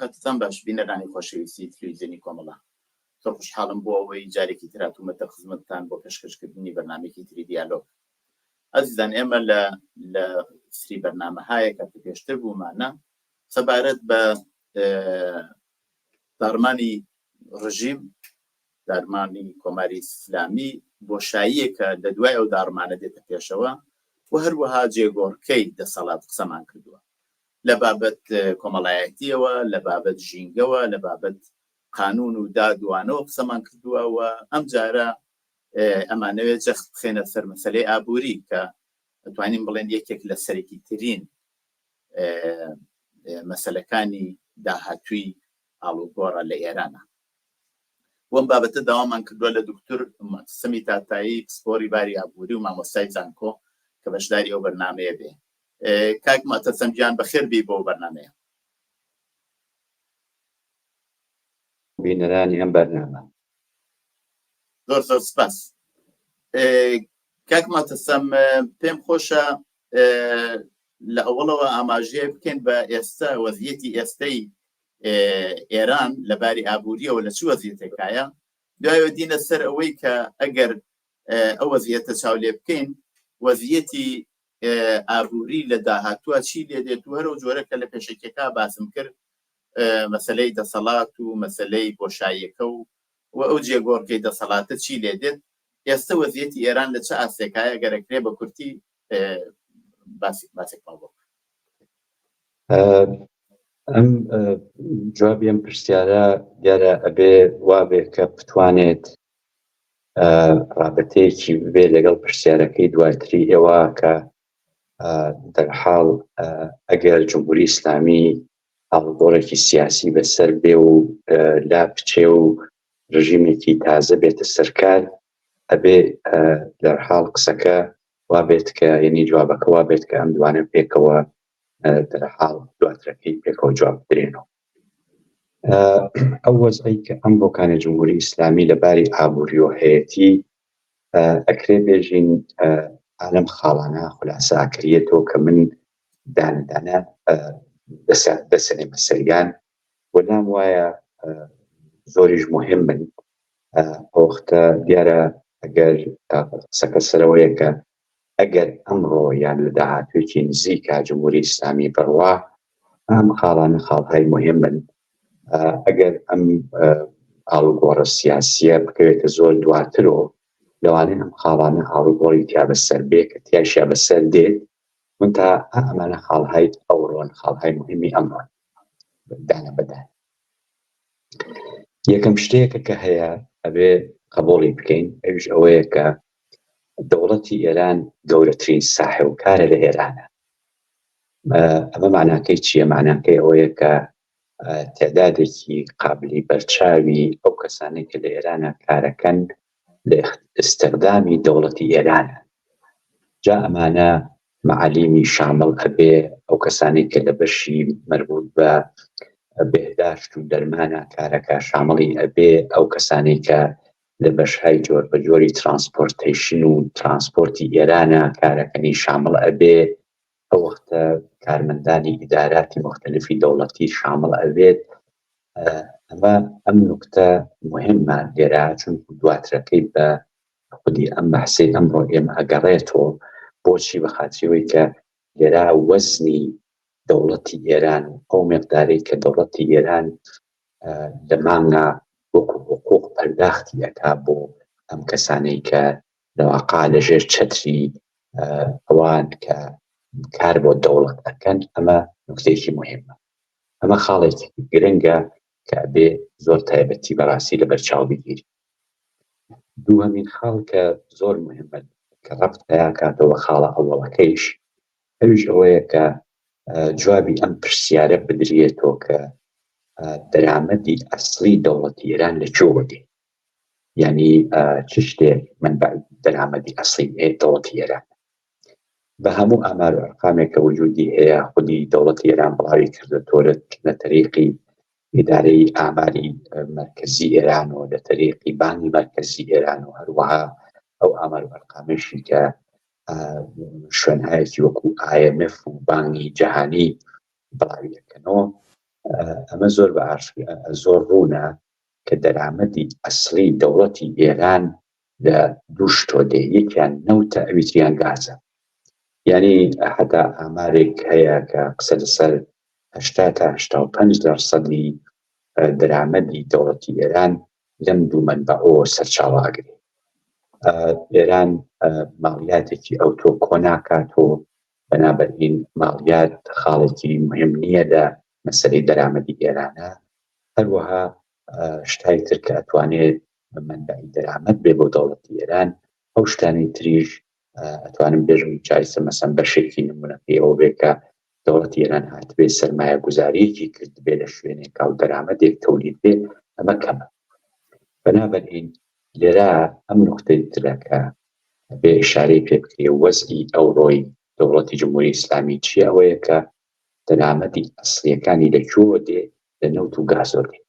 کاتتان باش بینەرانی خۆشەویستی تلویزیۆنی کۆمەڵە، زۆر خوشحاڵم بۆ ئەوەی جارێکی تر هاتوومەتە خزمەتتان بۆ پێشکەشکردنی بەرنامەیەکی تری دیالۆگ. ئەزیزان، ئێمە لە سری بەرنامەهایە کە پێشتر بوومانە سەبارەت بە داڕمانی ڕژیم، دارمانی کۆماری ئیسلامی بۆشاییەکە لە دوای ئەو داڕمانە دێتە پێشەوە و هەروەها جێگۆڕکەی دەسەڵات قسەمان کردووە لە بابەت کۆمەڵایەتیەوە، لە بابەت ژینگەوە، لە بابەت قانون و دادوانەوە قسەمان کردووە و ئەم جارە ئەمانەوێت جەخت بخێنە سەر مەسەلەی ئابووری کە دەتوانین بڵێن یەکێک لە سەرەکی ترین مەسەلەکانی داهاتووی ئاڵوگۆڕە لە ئێرانە. وەم بابەتە داوامان کردووە لە دکتۆر سەمی تاتایی، پسپۆری باری ئابووری و مامۆستای زانکۆ کە بەشداری ئەو بەرنامەیە بێ. کاک مەعتەسەم گیان بەخێر بی بۆ بەرنامەیە. بینەرانی ئەم بەرنامە زۆر زۆر سپاس. کاک مەعتەسەم، پێم خۆشە لە ئەوڵەوە ئاماژەیە بکەین بە ئێستا وەزیەتی ئێستەی ئێران لە باری ئابووریەوە لە چ وەزیەتێکایە، دوایەوە دینە سەر ئەوەی کە ئەگەر ئەو وەزیەتە چاو لێ بکەین وەزیەتی ئابووری لە داهاتووە چی لێ دێت و هەرو جۆرەکە لە پێشێکەکە باسم کرد مەسەلەی دەسەڵات و مەسەلەی بۆشاییەکە و ئەو جێگۆڕکەی دەسەڵاتە چی لێ دێت. ئێستا وەزیەتی ئێران لە چه ئاستێکایە گەرەکرێ بە کورتی باسێکمان بۆ ئەم جوابی ئەم پرسیارە دیارە ئەبێ وابێ کە بتوانێت رابطەیەکی بێ لەگەڵ پرسیارەکەی دواتری ئێوە کە دەرحاڵ ئەگەر جمهوری ئیسلامی هەڵگۆڕێکی سیاسی بەسەر بێ و لا بچێ و ڕژیمێکی تازە بێتە سەرکار، ئەبێ دەرحاڵ قسەکە وابێت کە یعنی جوابەکە وابێت کە ئەم دوانە پێکەوە دەرحاڵ دواترەکەی پێکەوە جواب بدرێنەوە. ئەو وەزعی کە ئەم بۆکانی جمهوری ئیسلامی لەباری ئابووری و هەیەتی ئەکرێ بێژین ئالەم خاڵانە خولاسە ئاکرێتەوە کە من دانەدانە دەسەنێ مەسەریان وەلام وایە زۆریش مهم بن. ئەو وەختە دیارە ئەگەر قسەکە سەرەوەیە کە ئەگەر ئەمڕۆ یان لە داهاتوێکی نزیکە جمهوری ئیسلامی بڕوا ئەم خاڵانە خاڵهای مهم بن. ئەگەر ئەم ئاڵوگۆڕە سیاسیە بکەوێتە زۆر دواترەوە لەوانەیە ئەم خاڵانە ئاڵوگۆڕی تیا بەسەر بێ کە تیاشیا بەسەر دێت منتا ئەمانە خاڵهای ئەوڕۆن، خاڵهای مهمی ئەمڕۆن دانە بەدان. یەکەم شتەیەکە کە هەیە ئەبێ قبوڵی بکەین ئەوش ئەوەیە کە دەوڵەتی ئێران گەورەترین ساحێوکارە لە ئێرانە. ئەمە معناکەی چییە؟ معناکەی ئەوەیە کە تێدادێکی قابلی بەرچاوی ئەو کەسانێک کە لە ئێرانە کارەکەن لە ئستخدامی دەوڵەتی ئێرانە. جا ئەمانە معالیمی شامل ئەبێ ئەو کەسانێک کە لە بەشی مربوط بە بێداشت و دەرمانە کارەکە شامڵی ئەبێ ئەو کەسانێک کە لە بەشهای جۆر بە جۆری ترانسپۆرتیشن و ترانسپۆرتی ئێرانە کارەکەنی شامل ئەبێ، ئەو وەختە کارمەندانی ئیداراتی مختلفی دەوڵەتی شامل ئەبێت. ئەم نوکتە مهمە لێرە چونکە دواترەکەی بە خودی ئەم بەحسەی ئەمڕۆ ئێمە ئەگەڕێتەوە. بۆچی؟ بە خاتریەوەی کە لێرە وەزنی دەوڵەتی ئێران و ئەو مقدارەی کە دەوڵەتی ئێران لە مانگە وەکو حقوق پەرداختی ئەکا بۆ ئەم کەسانەی کە لەواقع لەژێر چەتری ئەوان کە کار بۆ دەوڵەت ئەکەن، ئەمە نوکتەیەکی مهمە. ئەمە خاڵێکی گرنگە کە ئەبێ زۆر تایبەتی بەڕاستی لە بەرچاو بگیری. دووهەمین خاڵ کە زۆر مهمە کە ڕەبت پێیا کاتەوە خاڵە ئەوڵەکەیش ئەوش ئەوەیە کە جوابی ئەم پرسیارە بدرێتەوە کە دەرامەدی ئەسڵی دەوڵەتی ئێران لەکوێوە دێ، یعنی چ شتێک منبع دەرامەدی ئەسڵی دەوڵەتی ئێران. بە هەموو ئامار و ئەرقامێک کە وجودی هەیە خودی دەوڵەتی ئێران بڵاوی کردوتۆرە لە تەریقی ئیدارەی ئاماری مرکزی ئێران و لە تەریقی بانکی مرکزی ئێران و هەروەها ئەو ئامار و ئەرقامێشی کە شوێنهایەکی وەکو IMF و بانکی جەهانی بڵاوی دەکەنەوە. ئەمە زۆر ڕوونە کە دەرامەدی ئەسڵی دەوڵەتی ئێران لە دوو شتۆ دێ، یەکیان نەوتە، ئەویتریان گازە. یعنی حتا ئامارێک هەیە کە قسە لەسەر 80 تا 85% دەرامەدی دەوڵەتی ئێران لەم دوو مەنبەعەوە سەرچاوەگرێ. ئێران ماڵیاتێکی ئەوتۆ کۆ ناکاتەوە، بەنابەرین ماڵیات خاڵێکی مهم نییە لە مەسەلەی دەرامەدی ئێرانە. هەروەها شتای تر کە ئەتوانێت مەنبەعی دەرامەد بێ بۆ دەوڵەتی ئێران، ئەو شتانی تریش ئەتوانم بێژم چایسە مەسەن بەشێکی نمونەکەی ئەوە بێ کە دەوڵەتی ئێران هاتبێ سەرمایە گوزاریەکی کرد بێ لە شوێنێکا و دەرامەدێک تەولید بێ، ئەمە کەمە. بەنابەرین لێرە ئەم نوختەی ترەکە بێ ئشارەی پێ بکرێ وەزعی ئەوڕۆی دەوڵەتی جمهوری ئیسلامی چیە؟ ئەوەیە کە دەرامەدی ئەسڵیەکانی لەکوێوە دێ؟ لە نەوت و گازۆر دێ.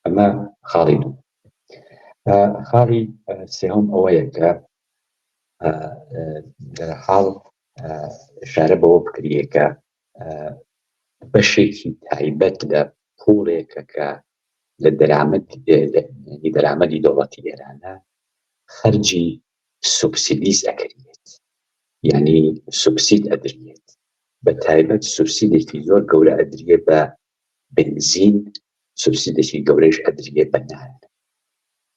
ئەمە خاڵی دوو. خاڵی سێهەم ئەوەیە کە دەرحاڵ ئشارە بەوە بکرێ کە بەشێکی تایبەت لە پوڵێکە کە لە دەرامەدی دەوڵەتی ئێرانە خەرجی سوبسیدیز ئەکرێت، یعنی سوبسید ئەدرێت. بە تایبەت سوبسیدێکی زۆر گەورە ئەدرێ بە بنزین، سوبسیدێکی گەورەش ئەدرێ بە نان،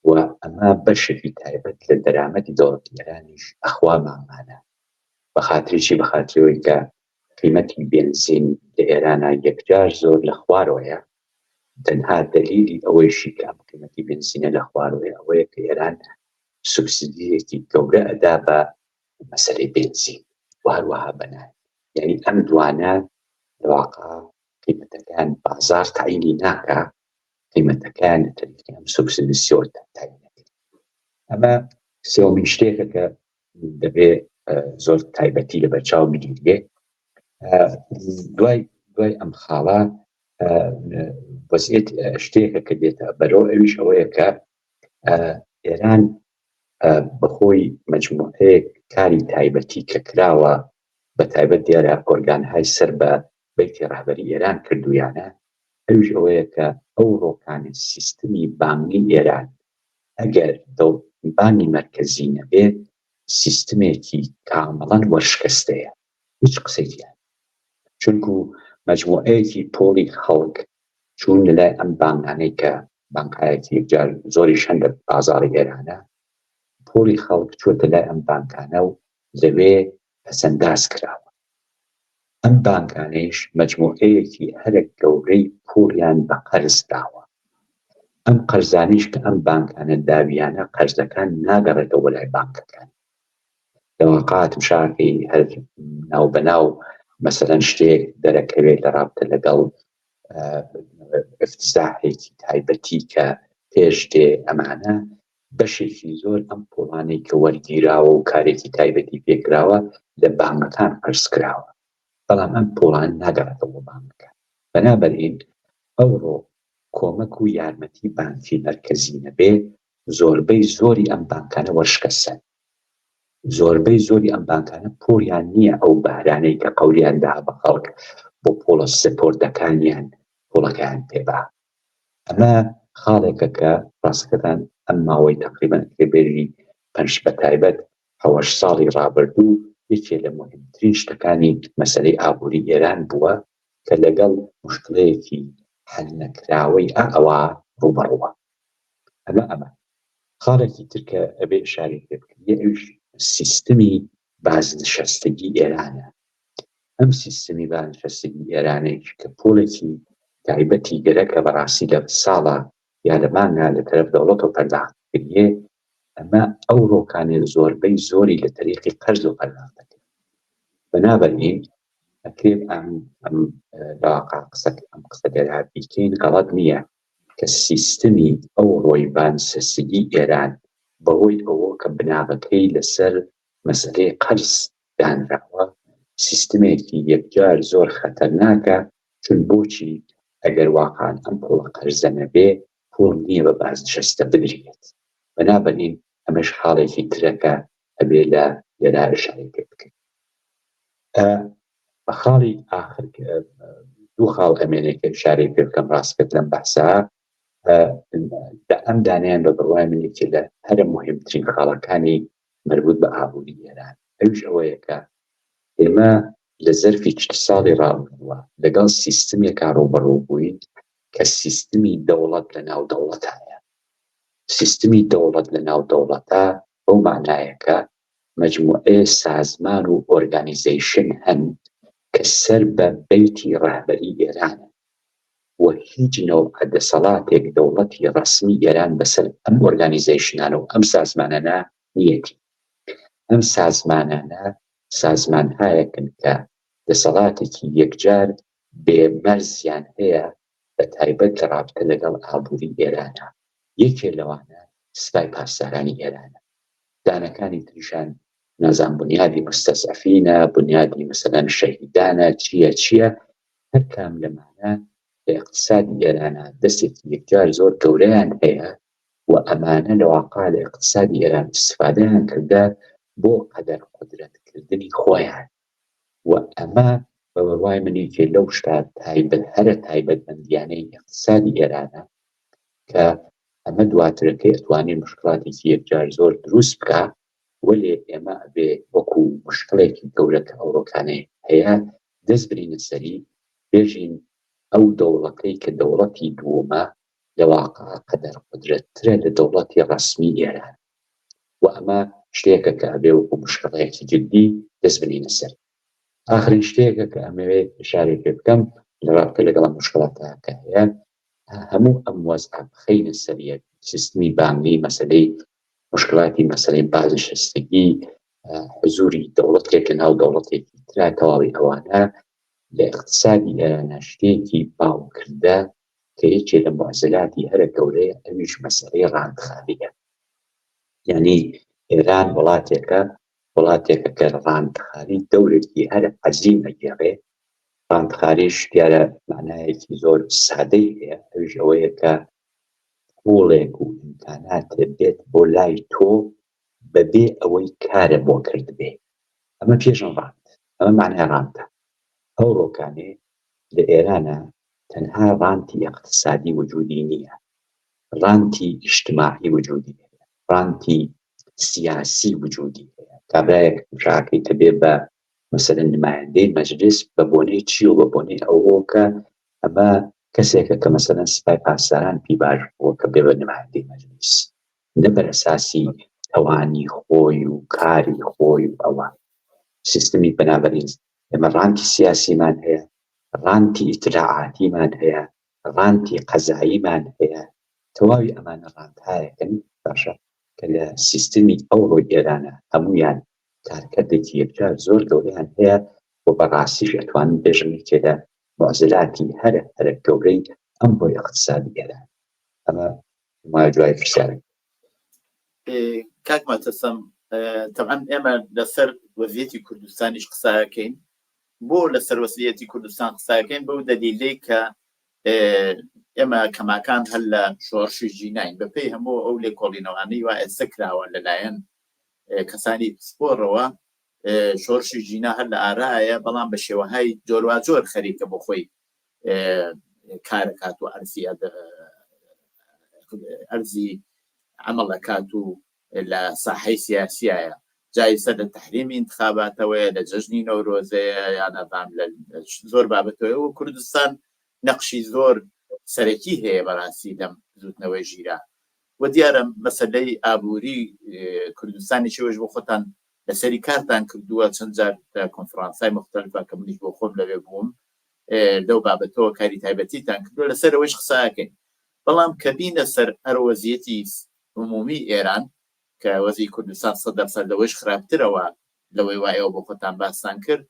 و ئەمە بەشێکی تایبەت لە دەرامەدی دەوڵەتی ئێرانیش ئەخوا مامانە. بەخاتریی بەخاتریەوەی کە قیمەتی بنزین لە ئێرانە یەکجار زۆر لە خوارەوەیە، تەنها دەلیلی ئەوەیشی کە ئەم قیمەتی بنزینە لە خوارەوەیە ئەوەیە کە ئێران سوبسیدیەکی گەورە ئەدا بە مەسەلەی بنزین و هەروەها بەنان. یعنی ئەم دوانە لەواقع قیمەتەکان بازار تعینی ناکە، قیمەتەکان لە تەریقی ئەم سوبسیدیسیۆن تعین نەکرێت. ئەمە سێوەمین شتێکە کە دەبێ زۆر تایبەتی لە بەرچاو بگیرێ. دوای ئەم خاڵە وەزعیت شتێکە کە دێتە بەرەو ئەویش ئەوەیە کە ئێران بەخۆی مەجموعەیەک کاری تایبەتی کە کراوە، بە تایبەت دیارە ئۆرگانهای سەر بە بەیتی ڕەهبەری ئێران کردویانە، ئەویش ئەوەیە کە ئەو ڕۆکانی سیستمی بانگی ئێران ئەگەر بانگی مەرکەزی نەبێت سیستمێکی کامەڵەن وەرشکەستەیە، هیچ قسەیان. چونکو مەجموعەیەکی پۆلی خەڵک چوون لەلای ئەم بانگانەی کە بانگایەکی یەکجار زۆریش هەندە بازاڕی ئێرانە، پۆلی خەڵک چووەتە لای ئەم بانکانە و لەوێ پەسەنداز کراوە. ئەم بانکانەیش مەجموعەیەکی هەرە گەورەی پۆلیان بە قەرز داوە. ئەم قەرزانیش کە ئەم بانکانە داویانە، قەرزەکان ناگەڕێتەوە لای بانکەکان. لەواقعاتم شارکەی هەر ناو بەناو مەسەلەن شتێک دەرەکەوێت لە رابطە لەگەڵ افتزاحێکی تایبەتی کە پێش دێ، ئەمانە بەشێکی زۆر ئەم پۆڵانەی کە وەرگیراوە و کارێکی تایبەتی پێکراوە لە بانکەکان قەرز کراوە، بەڵام ئەم پۆڵان ناگەڕێتەوە بانکەکان. بەنابەرین ئەوڕۆ کۆمەک و یارمەتی بانکی مەرکەزی نەبێ، زۆربەی زۆری ئەم بانکانە وەرشکەستن. زۆربەی زۆری ئەم بانکانە پۆلیان نییە ئەو بەهرانەی کە قەولیان دا بە خەڵک بۆ پۆڵە سپۆردەکانیان پۆڵەکەیان پێبا. ئەمە خاڵێکە کە ڕاستەکەتان ئەم ماوەی تەقریبەن بێژی پەنج بە تایبەت 7 ساڵی ڕابردوو یەکێ لە مهمترین شتەکانی مەسەلەی ئابووری ئێران بووە کە لەگەڵ مشکلەیەکی هەل نەکراوەی ئەوە ڕوبەڕووە. ئەمە خاڵێکی ترکە ئەبێ ئشارەی پێ بکرێ، ئەویش سیستمی بازنشەستگی ئێرانە. ئەم سیستمی بازنشەستگی ئێرانێک کە پۆلێکی تایبەتی گەرەکە بەڕاستی لە ساڵە یا لە مانگا لە تەرەف دەوڵەتەوە پەرداختکردێ، ئەمە ئەو ڕۆکانێ زۆربەی زۆری لە تەریقی قەرز و پەرداخت دەکرێت. بەنابەرین ئەکرێت ئەم لەواقع ئەم قسە دەرا بیکەین غەڵەت نییە کە سیستمی ئەو ڕۆی بازنشەستگی ئێران بەهۆی ئەوە کە بناغەکەی لەسەر مەسەلەی قەرز دانراوە، سیستمێکی یەکجار زۆر خەتەرناکە. چون بۆچی؟ ئەگەر واقعان ئەم پۆڵە قەرزە نەبێ، پۆڵ نییە بە بازنشەستە بدرێت. بەنابەرین ئەمەش حاڵێکی ترەکە ئەبێ لە لێرا ئشارەی پێ بکەین. بە خاڵی ئاخر دوو خاڵ ئەمێنێکە شارەی پێ بکەم ڕاستکرد لەم بەحسا ئەم دانیان بە بڕوای منێکی لە هەرە مهمترین خاڵەکانی مربوط بە ئابووری ئێران ئەوش ئەوەیەکە ئێمە لە زەرفی 40 ساڵی ڕابردووە لەگەڵ سیستمێکا ڕوبەڕوو بووین کە سیستمی دەوڵەت لە ناو دەوڵەتایە. سیستمی دەوڵەت لە ناو دەوڵەتە بەو معنایەکە مجموعەیە سازمان و ئۆرگانیزیشن هەن کە سەر بە بەیتی ڕەهبەری ئێرانە و هیچ نەوع دەسەڵاتێک دەوڵەتی ڕەسمی ئێران بەسەر ئەم ئۆرگانیزیشنانە و ئەم سازمانانە نیەتی. ئەم سازمانانە سازمانهایەکن کە دەسەڵاتێکی یەکجار بێمەرزیان هەیە بە تایبەت لە رابطە لەگەڵ ئابووری ئێرانە. یەکێ لەوانە سوپای پاسدارانی ئێرانە. دانەکانی تریشان نازان بنیادی مستەزعفینە، بنیادی مەسەلەن شەهیدانە، چییە هەر کام لەمانە لە اقتصادی ئێرانە دەستێکی یەکجار زۆر گەورەیان هەیە و ئەمانە لە واقع لە اقتصادی ئێران استفادەیان کردە بۆ قەدەر قودرەتکردنی خۆیان و ئەمە بە بڕوای منێکی لەو شتا تایبەت هەرە تایبەتمەندیانەی اقتصادی ئێرانە کە ئەمە دواترەکەی ئەتوانێت مشکڵاتێکی یەکجار زۆر دروست بکە وەلێ ئێمە ئەبێ وەکو مشکڵێکی گەورە کە ئەوڕۆکانەی هەیە دەست برینە سەری بێژین ئەو دەوڵەتەی کە دەوڵەتی دووەمە لە واقع قەدەر قودرەتترە لە دەوڵەتی ڕەسمی ئێران و ئەمە شتێکە کە ئەبێ وەکو مشکڵەیەکی جدی دەست برینە سەر. ئاخرین شتێکە کە ئەمەوێت ئشارەی پێ بکەم لە رابطە لەگەڵ مشکڵاتە کە هەیە هەموو ئەم وەزعە بخەینە سەر یەک سیستمی بانگی مەسەلەی مشکڵاتی مەسەلەی بازنشستگی حزوری دەوڵەتێک لە ناو دەوڵەتێکی ترا تەواوی ئەوانە لە اقتصادی ئێرانە شتێکی باوکردە کە یەکێ لە معزەلاتی هەرە گەورەیە ئەویش مەسەلەی ڕاندخاریە. یعنی ئێران وڵاتێکە کە ڕاندخاری دەورێکی هەرە عەزیم ئەگێڕێ. ڕاندخاریش دیارە معنایەکی زۆر سادەی هەیە ئەویش ئەوەیە کە پوڵێک و ئیمکاناتێ بێت بۆ لای تۆ بەبێ ئەوەی کارە بۆ کرد بێ. ئەمە پێشن ڕاند، ئەمە معنای ڕاندە. ئەو ڕۆکانێ لە ئێرانە تەنها ڕانتی اقتصادی وجودی نییە، ڕانتی ئیجتیماعی وجودی هەیە، ڕانتی سیاسی وجودی هەیە. کابرایەک مشاکەیتە بێ بە مەسەلەن نمایەندەی مەجلیس بە بۆنەی چی و بە بۆنەی ئەوە کە ئەمە کەسێکە کە مەسەلەن سوپای پاسداران پێی باش بووە کە بێ بە نمایەندەی مەجلیس نە بەر ئەساسی ئەوانی خۆی و کاری خۆی و ئەوە سیستمی. بەنابەرین ئێمە ڕانتی سیاسیمان هەیە، ڕانتی ئیتلاعاتیمان هەیە، ڕانتی قەزاییمان هەیە. تەواوی ئەمانە ڕاندهایەکن باشە کە لە سیستمی ئەوڕۆی ئێرانە هەمویان کارکردێکی یەکجار زۆر گەورەیان هەیە و بەڕاستیش ئەتوانن بێژن کێ لە معزەلاتی هەرە گەورەی ئەم بۆ اقتصادی ئێران. ئەمە مای دوای پرسیارێک. کاک مەتەسەم طبعا ئێمە لەسەر وەزیەتی کوردستانیش قساکەین بۆ لەسەر وەزیەتی کوردستان قساکەین بەو دەلیلەی کە ئێمە کەماکان هەر لە شۆڕشی ژینین بەپێی هەموو ئەو لێکۆڵینەوانەی وا ئێستا کراوە لەلایەن کەسانی پسپۆڕەوە شۆڕشی ژینا هەر لە ئارایە بەڵام بە شێوەهای جۆرواجۆر خەریکە بۆ خۆی کارەکات و ئەرزی عملەکات و لە ساحەی سیاسیایە جایسە لە تەحریمی انتخاباتەوەیە لە جەژنی نەورۆزەیە یانەدام لە زۆر بابەتەوەی و کوردستان نەقشی زۆر سەرەکی هەیە بەڕاستی لەم زوتنەوەی ژیرە و دیارە مەسەلەی ئابووری کوردستانی شێوەش بۆ خۆتان لەسەری کارتان کردووە چەند جار کۆنفرانسای مختلفە کە منیش بۆ خۆم لەوێ بووم لەو بابەتەوە کاری تایبەتیتان کردووە لەسەرەوەیش قساکەین. بەڵام کە بینە سەر هەر وەزیەتی عمومی ئێران کە وەزی کوردستان 100% لەوەش خراپترەوە لەوەی وایەوە بۆ خۆتان باسان کرد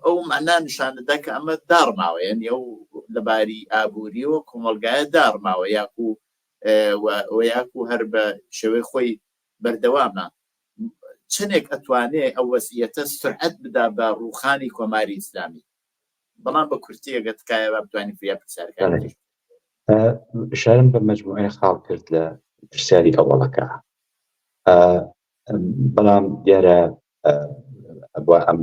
ئەو معنا نیشانەدا کە ئەمە داڕماوە یعنی ئەو لەباری ئابووریەوە کۆمەلگایە داڕماوە یاکو هەر بە شێوەی خۆی بەردەوامە. چنێک ئەتوانێت ئەو وەزیەتە سرعەت بدا بە ڕووخانی کۆماری ئیسلامی بەڵام بە کورتیەگە تکایە با بتوانین فریا پرسیارەکان شارم بە مەجموعەی خاڵ کرد لە پرسیاری ئەوڵەکە بەڵام دیارە بۆ ئەم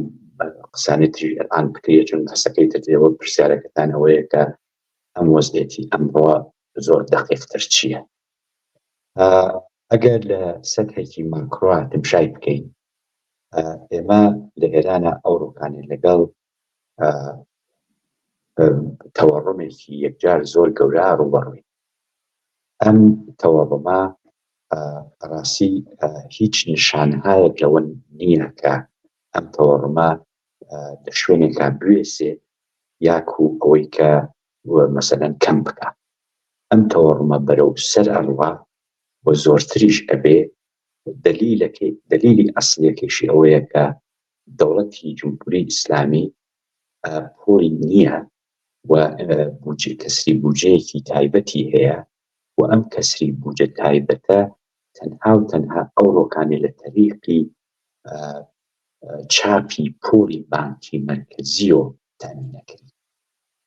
قسانی تری ئەلان بکرێ چون بەسەکەی ترەوە پرسیارەکەتان ئەوەیە کە ئەم وەزعێتی ئەمڕۆ زۆر دەقیقتر چییە. ئەگەر لە سەدهێکی ماکرۆ تمشای بکەین، ئێمە لە ئێرانە ئەوڕۆکانی لەگەڵ تەوەڕمێکی یەکجار زۆر گەورە ڕوبەڕووین. ئەم تەوەڕمە ڕاستی هیچ نیشانهایەک لەوە نییە کە ئەم تەوەڕمە لە شوێنێکا بوێسێ یاکو ئەوەی کە مەسەلەن کەم بکە. ئەم تەوەڕمە بەرەو سەر ئەڕوا و زۆرتریش ئەبێ. دلیلی ئەسڵیەکەشی ئەوەیە کە دەوڵەتی جمهوری ئیسلامی پۆلی نییە و کەسری بودجەیەکی تایبەتی هەیە و ئەم کەسری بودجە تایبەتە تەنها و تەنها ئەوڕۆکانی لە تەریقی چاپی پۆلی بانکی مرکزیۆ تامینەکرد.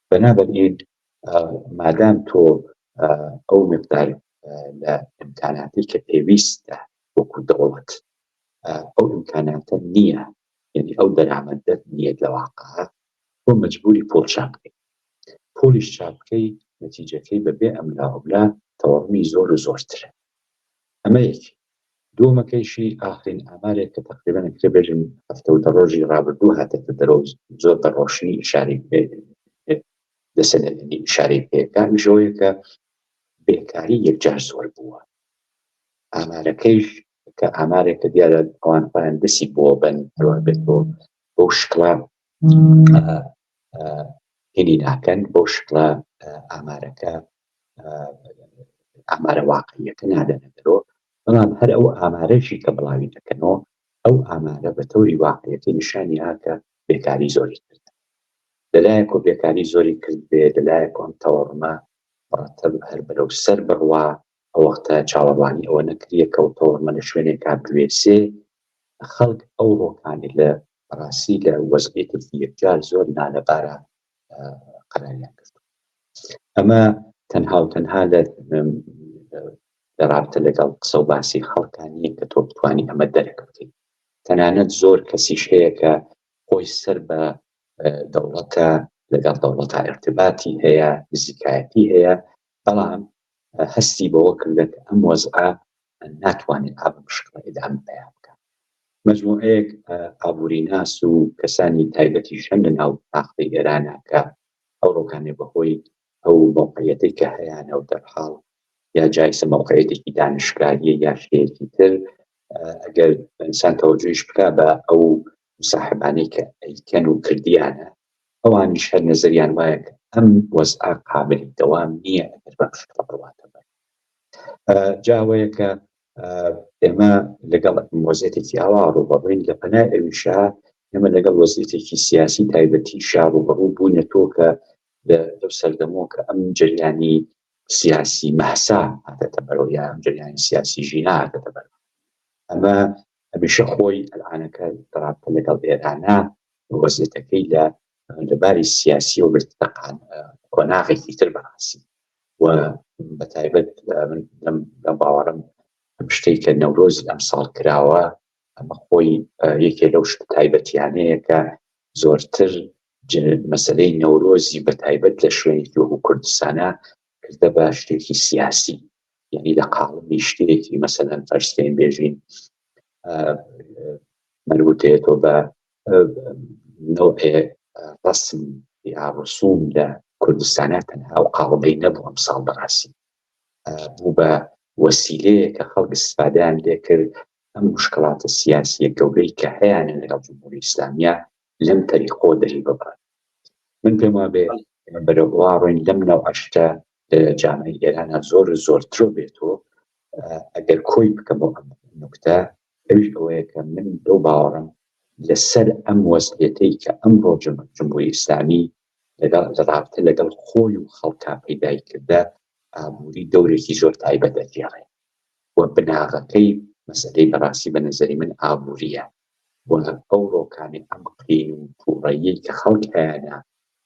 بەنابەرین مادام تۆ ئەو مقدار لە ئیمکاناتی کە پێویستە وەکو دەوڵەت ئەو ئیمکاناتە نییە، یعنی ئەو دەرامەدەت نییە لە واقعە، بۆ مەجبوری پۆل چاپ بکەی. پۆلیش چاپ بکەی نەتیجەکەی بەبێ ئەملاولا تەواوی زۆر و زۆرترە. ئەمە یەکی. دووەمەکەیشی ئاخرین ئامارێک کە تقریبا ئەکرێ بێژن 17 ڕۆژی ڕابردوو هاتێتە دەرەوە زۆر بە ڕۆشنی ئیشارەی دەسەنێنی ئیشارەی پێکا ژۆیە کە بێکاری یەکجار زۆر بووە. ئامارەکەیش کە ئامارێکە دیارە ئەوان خۆیان دەسی بۆ بن هەروە بێت بۆ شکڵا هێنی ناکەن، بۆ شکڵا ئامارەکە ئامارە واقعیەکە نادەنە دەرەوە، بەڵام هەر ئەو ئامارەشی کە بڵاوی دەکەنەوە ئەو ئامارە بە تەوری واقعیەتی نیشانی هاکە بێکاری زۆری کرد. لەلایەک و بێکاری زۆری کرد بێ، لەلایەک ئەم تەوەڕمە مرتب هەر بەرەو سەر بڕوا. ئەو وەختە چاوەڕوانی ئەوە نەکریە کە ئەو تەوەڕمە لە شوێنێکا بوێسێ، خەڵک ئەو ڕۆکانی لە ڕاستی لە وەزعێتێکی یەکجار زۆر نالەبارە قەراریان کرد. ئەمە تەنها و تەنها لە رابطە لەگەڵ قسە و باسی خەڵکانیە کە تۆ بتوانی ئەمە دەرک بکەیت. تەنانەت زۆر کەسیش هەیە کە خۆی سەر بە دەوڵەتە، لەگەڵ دەوڵەتە ارتباطی هەیە، نزیکایەتی هەیە، بەڵام هەستی بەوە کردێت ئەم وەزعە ناتوانێت ئابم شکڵە ئیدام پێیان بکە. مەجموعەیەک ئابووری ناس و کەسانی تایبەتی شەن لە ناو تاقەی ئێرانە کە ئەو ڕۆکانێ بەهۆی ئەو موقعیەتێک کە هەیەە و دەرحاڵ یا جایسە موقعیەتێکی دانشکاریە یا شتێکی تر، ئەگەر ئینسان تەوەجۆیش بکا بە ئەو مساحبانەی کە ئەیکەن و کردیانە، ئەوانیش هەر نەزەریان وایە کە ئەم وەزعە قابلی دەوام نییە ئەگەر بەم شکڵە بڕواتە بەر. جاوەیە کە ئێمە لەگەڵ وەزعێتێکی ئاوا ڕوبەڕووین، لە پەنای ئەویشا ئێمە لەگەڵ وەزعێتێکی سیاسی تایبەتی شا ڕوبەڕوو بوونەتەوە کە لەو سەردەمەوە کە ئەم جریانی سیاسی مەحسا هاتەتە بەرەوە یا ئەم جریانی سیاسی ژینا هاتەتە بەرەوە. ئەمە هەمیشە خۆی ئەلعانەکە رابطە لەگەڵ ئێرانە وەزعێتەکەی لەباری سیاسی و برتقان قۆناغێکی تر بەڕاستی و بەتایبەت لەم باوەڕم شتێک کە نەورۆزی ئەمساڵ کراوە، ئەمە خۆی یەکێ لەو شت تایبەتیانەیە کە زۆرتر مەسەلەی نەورۆزی بەتایبەت لە شوێنێکی وەکو کوردستانە کردە بە شتێکی سیاسی، یعنی لە قاڵبی شتێکی مەسەلەن فەرزکەین بێژین مربوطێتەوە بە نەوعێ ڕەسم یا ڕسوم لە کوردستانە تەنها و قاڵبەی نەبوو ئەمساڵ بەڕاستی، بوو بە وەسیلەیە کە خەڵک استفادەیان لێ کرد ئەم مشکڵاتە سیاسیە گەورەی کە هەیەە لەگەڵ جمهوری ئیسلامیە لەم تەریقۆ دەری ببڕن. من پێم وابێ بەرەوە ڕۆین لەم نەوعەشتە لە جامعەی ئێرانە زۆرتر بێتەوە. ئەگەر کۆی بکەم بۆ ئەم نوکتە، ئەویش ئەوەیە کە من دڵ باوەڕم لەسەر ئەم وەزعێتەی کە ئەمڕۆ جمهوری ئیسلامی لە رابطە لەگەڵ خۆی و خەڵکا پەیدای کردە ئابووری دەورێکی زۆر تایبەت دەگێڕێ و بناغەکەی مەسەلەی بەڕاستی بە نەزەری من ئابووریە و ئەو ڕۆکانی ئەم قین و تووڕەیی کە خەڵک هەیەە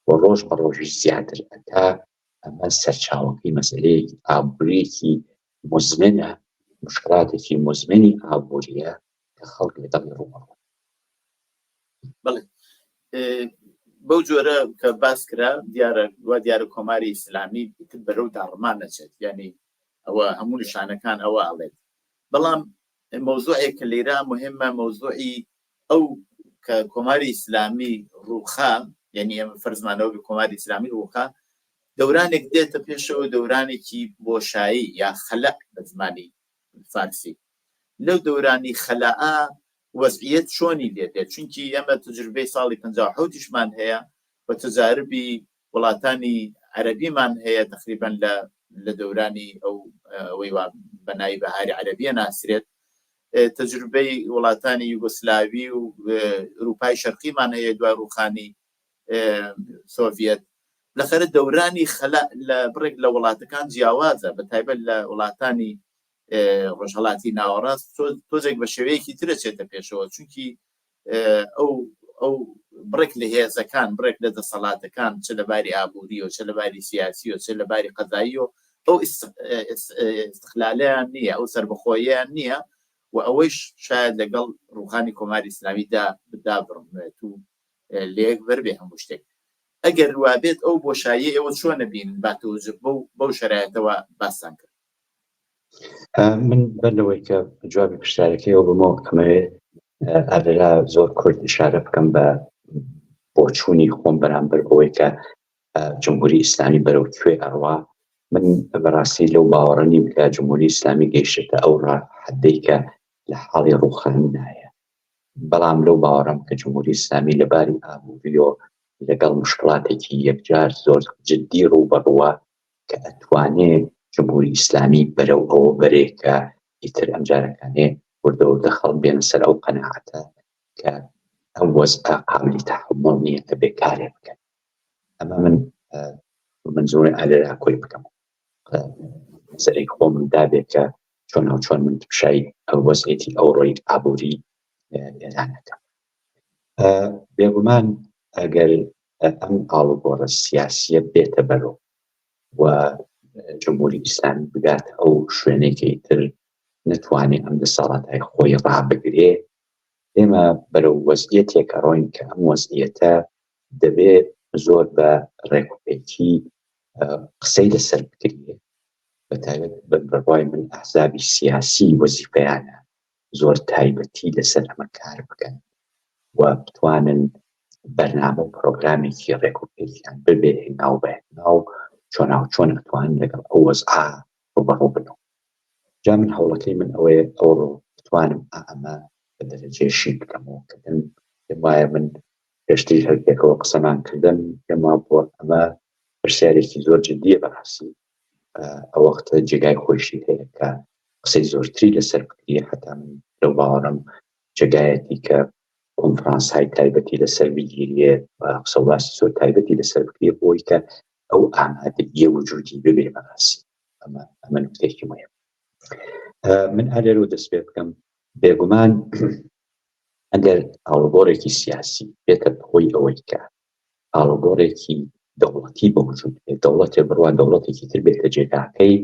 و ڕۆژ بە ڕۆژی زیاتر ئەتا، ئەمە سەرچاوەکەی مەسەلەیەکی ئابووریەکی مزمنە، مشکلاتێکی مزمنی ئابووریە کە خەڵک لەگەڵی ڕوبەڕووە. بەڵێ بەو جۆرە کە باس کرا دیارە کۆماری ئیسلامی بەرەو داڕمان نەچێت، یعنی ئەوە هەموو نیشانەکان ئەوە ئەڵێت. بەڵام مەوزوعێک کە لێرە مهمە مەوزوعی ئەو کە کۆماری ئیسلامی ڕووخا، یعنی ئەمە فەرزمانەوە کۆماری ئیسلامی ڕووخا دەورانێک دێتە پێشەوە، دەورانێکی بۆشایی یا خەلە بە زمانی فارسی. لەو دەورانی خەلەعە وەزعیەت چۆنی لێدێت؟ چونکی ئەمە تجربەی ساڵی 57مان هەیە بە تجاربی وڵاتانی عەرەبیمان هەیە تقریبەن لە دەورانی ئەوەی بەناوی بەهاری عەرەبیە ناسرێت، تجربەی وڵاتانی یوگۆسلاوی و ئەوروپای شەرقیمان هەیە دوای ڕووخانی سۆڤیەت. لەخەرە دەورانی خەلە لە بڕێک لە وڵاتەکان جیاوازە، بە تایبەت لە وڵاتانی ڕۆژهەڵاتی ناوەڕاست تۆزێک بە شێوەیەکی ترە چێتە پێشەوە، چونکی ئەو بڕێک لە هێزەکان، بڕێک لە دەسەڵاتەکان چ لەباری ئابووری و چ لەباری سیاسی و چ لەباری قەزایی و ئەو استقلالیان نییە، ئەو سربەخۆییان نییە، و ئەوەیش شاید لەگەڵ ڕووخانی کۆماری ئیسلامیدا بدابڕێت و لێک بەربێ هەموو شتێک. ئەگەر وابێت ئەو بۆشایی ئێوە چۆنە بین باتەوەجب بەو شەرایەتەوە باسان کرد؟ من بەرەوەی کە جوابی پرسیارەکەیەوە بمەوە ئەمەوێ ئەلێرا زۆر کورد ئشارە بکەم بە بۆچوونی خۆم بەرامبەر ئەوەی کە جمهوری ئیسلامی بەرەو کوێ ئەڕوا. من بەڕاستی لەو باوەڕە نیم کە جمهوری ئیسلامی گەیشتە ئەو ڕەحەدەی کە لە حاڵی ڕووخاندنایە، بەڵام لەو باوەڕەم کە جمهوری ئیسلامی لەباری ئابووریۆ لەگەڵ مشکلاتێکی یەکجار زۆر جددی ڕووبەڕوە کە ئەتوانێت جمهوری ئیسلامی بەرەو ئەوە بەرێکە ئیتر ئەم جارەکانێ وردە خەڵک بێنە سەر ئەو قەنەعەتە کە ئەم وەزعە قابلی تەحمڵ نییە کە بێکارێ بکەن. ئەمە من زۆر ئالێرا کۆی بکەم سەرێک خۆم دابێت کە چۆن من پیشایی ئەو وەزعێتی ئەو ڕۆی ئابووری ئێرانەکەم. بێگومان ئەگەر ئەم ئاڵوگۆڕە سیاسیە بێتە بەرەو و جمهوری ئیسلامی بگات ئەو شوێنێکی تر نتوانێت ئەم دەسەڵاتای خۆی ڕابگرێ، ئێمە بەرەو وەزعیەتێکە ڕۆین کە ئەم وەزعیەتە دەبێت زۆر بە ڕێکوپێکی قسەی لەسەر بکرێ، بەتایبەت بەڕوای من ئەحزابی سیاسی وەزیفەیانە زۆر تایبەتی لەسەر ئەمە کار بکەن و بتوانن بەرنامە و پرۆگرامێکی ڕێکوپێکیان ببێ ناو چۆن ئەتوانن لەگەڵ ئەو وەزعە ڕوبەڕوو بنەوە. جا من هەوڵەکەی من ئەوەیە ئەوڕۆ بتوانم ئەمە بە دەرەجێشی بکەمەوە کردن. پێم وایە من پێشتری هەرپێکەوە قسەمان کردم پێما بۆ ئەمە پرسیارێکی زۆر جددیە بەڕاستی ئەو وەختە جێگای خۆشی هەیە کە قسەی زۆرتری لەسەر بکرێ. حتا من لەو باوەڕەم جێگایەتی کە کۆنفرانس‌های تایبەتی لەسەر بگیرێ و قسە و باسی زۆر تایبەتی لەسەر بکرێ بۆی کە ئەو ئامادەییە وجودی ببێ بەڕاستی. ئەمە نکتێکی مهمە. من ئالێرە دەست پێ بکەم بێگومان ئەگەر ئاڵوگۆڕێکی سیاسی بێتە بەهۆی ئەوەی کە ئاڵوگۆڕێکی دەوڵەتی بە وجود بێت، دەوڵەتێ بڕوان دەوڵەتێکی تر بێتە جێگاکەی،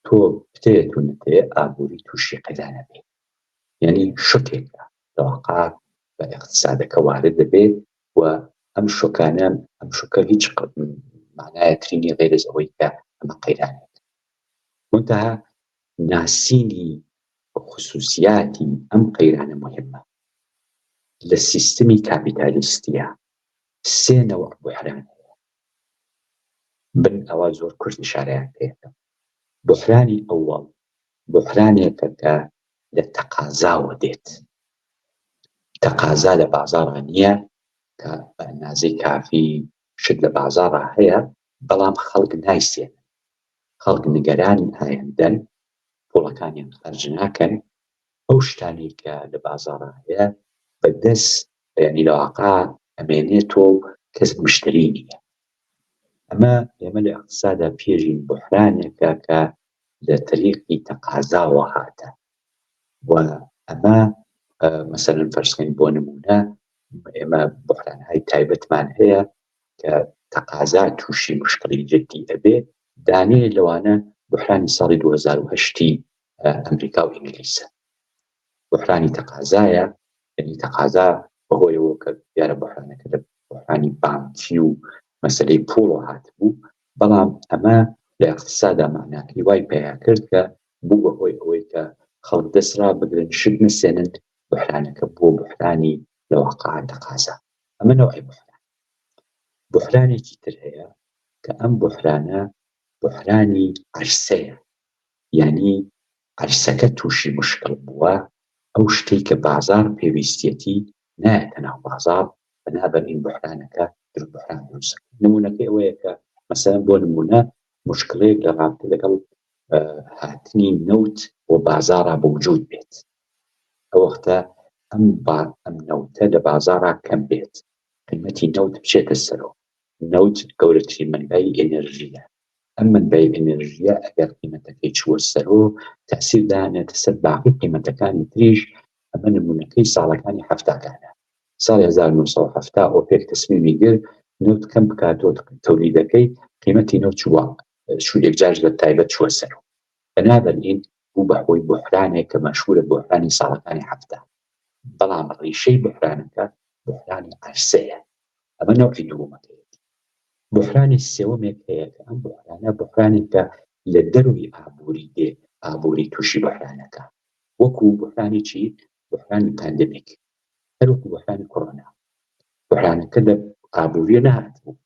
تۆ بتێت و نەتەیە ئابووری تووشی قەدانە بێت، یعنی شتێکە دەواقع بە اقتصادەکە وارد دەبێت و ئەم شوکانە ئەم شوکە هیچ معنایەترینی غێر لە ئەوەی کە ئەمە قەیرانێت. منتەها ناسینی خصوصیاتی ئەم قەیرانە مهمە. لە سیستمی کاپیتالیستیە سێ نەوە بوحران هەیە. بن ئەوە زۆر کورد ئیشارەیان پێەکە. بوحرانی ئەوەڵ بوحرانێکە کە لە تەقازاوە دێت. تەقازا لە بازاڕە نییە کە بە ئەندازەی کافی شت لە بازاڕە هەیە، بەڵام خەڵک نایسێن، خەڵک نیگەرانی ئایندەن، پوڵەکانیان خەرج ناکەن، ئەو شتانی کە لە بازاڕە هەیە بەدەست یعنی لەواقع ئەمێنێتەوە و کەس مشتری نییە. ئێمە لە اقتصادا پێژین بوحرانێکە کە لە طریقی تەقازاوە هاتە و ئەمە مەسەلەن فەرزکەین بۆ نمونە ئێمە بوحرانهای تایبەتمان هەیە کە تەقازا تووشی مشکلی جددی ئەبێ. دانێ لەوانە بوحرانی ساڵی 2008 ئەمریکا و ئینگلیسە. بوحرانی تەقازایە، یعنی تەقازا بەهۆیەوە کە دیارە بحرانەکە لە بحرانی بانکی و مەسلەی پوڵ هاتبوو، بەڵام ئەمە لە اقتصادا معناکەی وای پێیا کرد کە بوو بەهۆی ئەوەی کە خەڵک دەسرا بگرن شت نسێنن، بحرانەکە بۆ بحرانی لەواقع تەقازا. ئەمە نەوعی بحرانێکی تر هەیە کە ئەم بحرانە بحرانی عەرسەیە، یعنی عەرسەکە تووشی مشکل بووە، ئەو شتەی کە بازار پێویستیەتی نایەتە ناو بازار، بەنابەرئین بحرانەکە بحران دروست. نمونەکەی ئەوەیە کە مەسەڵەن بۆ نمونە مشکلەیەک لە رابطە لەگەڵ هاتنی نەوت بۆ بازارە بەوجود بێت، ئەو وەختە ئەم نەوتە لە بازارە کەم بێت، قیمەتی نەوت بچێتە سەرەوە. نەوت گەورەترین منبعی ئێنەرژیە، ئەم منبعی ئێنەرژیە ئەگەر قیمەتەکەی چووە سەرەوە تەسیر دانێتە سەر باقی قیمەتەکانی تریش. ئەمە نمونەکەی ساڵەکانی هەفتاکانە. ساڵی 1970 ئۆپێک تەسمیمی گرت نەوت کەم بکاتەوە تەولیدەکەی، قیمەتی نەوت چووە یەکجار لە تایبەت چووە سەرەوە. بەنابەرئین بوو بەهۆی بحرانێک کە مەشهورە بحرانی ساڵەکانی هەفتە. بەڵام ڕیشەی بحرانەکە بحرانی عەرسەیە. ئەمە نەوعی دووەمەکەی. بحرانی سێوەمێک هەیە کە ئەم بحرانە بحرانێکە لە دەروی ئابووری دێ، ئابووری تووشی بحرانەکە، وەکو بحرانی چی؟ بحرانی پاندەمیک، هەروەکو بحرانی کۆڕۆنا. بحرانەکە لە ئابووریە نەهاتبوو،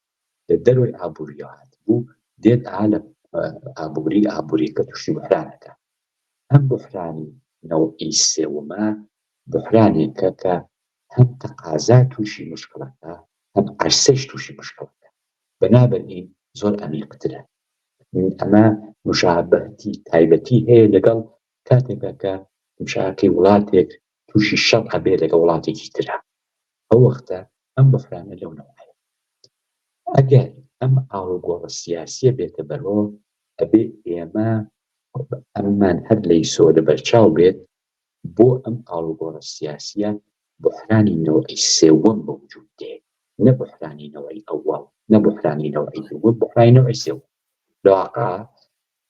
لە دەروی ئابووریەوە هاتبوو، دێت لە ئابووریەکە تووشی بحرانەکە. ئەم بحرانی نەوعی سێوەمە بحرانێکە کە هەم تەقازا تووشی مشکڵەکە، هەم عەرسەش تووشی مشکڵەکە، بەنابەرئین زۆر عەمیقترە. ئەمە مشابهەتی تایبەتی هەیە لەگەڵ کاتێکە کە مشاکەی وڵاتێک تووشی شەڕ هەبێ لەگەڵ وڵاتێکی ترە، ئەو وەختە ئەم بحرانە لەو نەوعەیە. ئەگەر ئەم ئاڵوگۆڕە سیاسیە بێتە بەرەوە، ئەبێ ئێمە ئەممان هەر لەیسۆ لەبەرچاو بێت بۆ ئەم ئاڵوگۆڕە سیاسیە بحرانی نەوعی سێوەم بەوجود دێت، نە بحرانی نەوعی ئەوەڵ، نە بحرانی نەوعی دووەم، بحرانی نەوعی سێوەم. لەواقع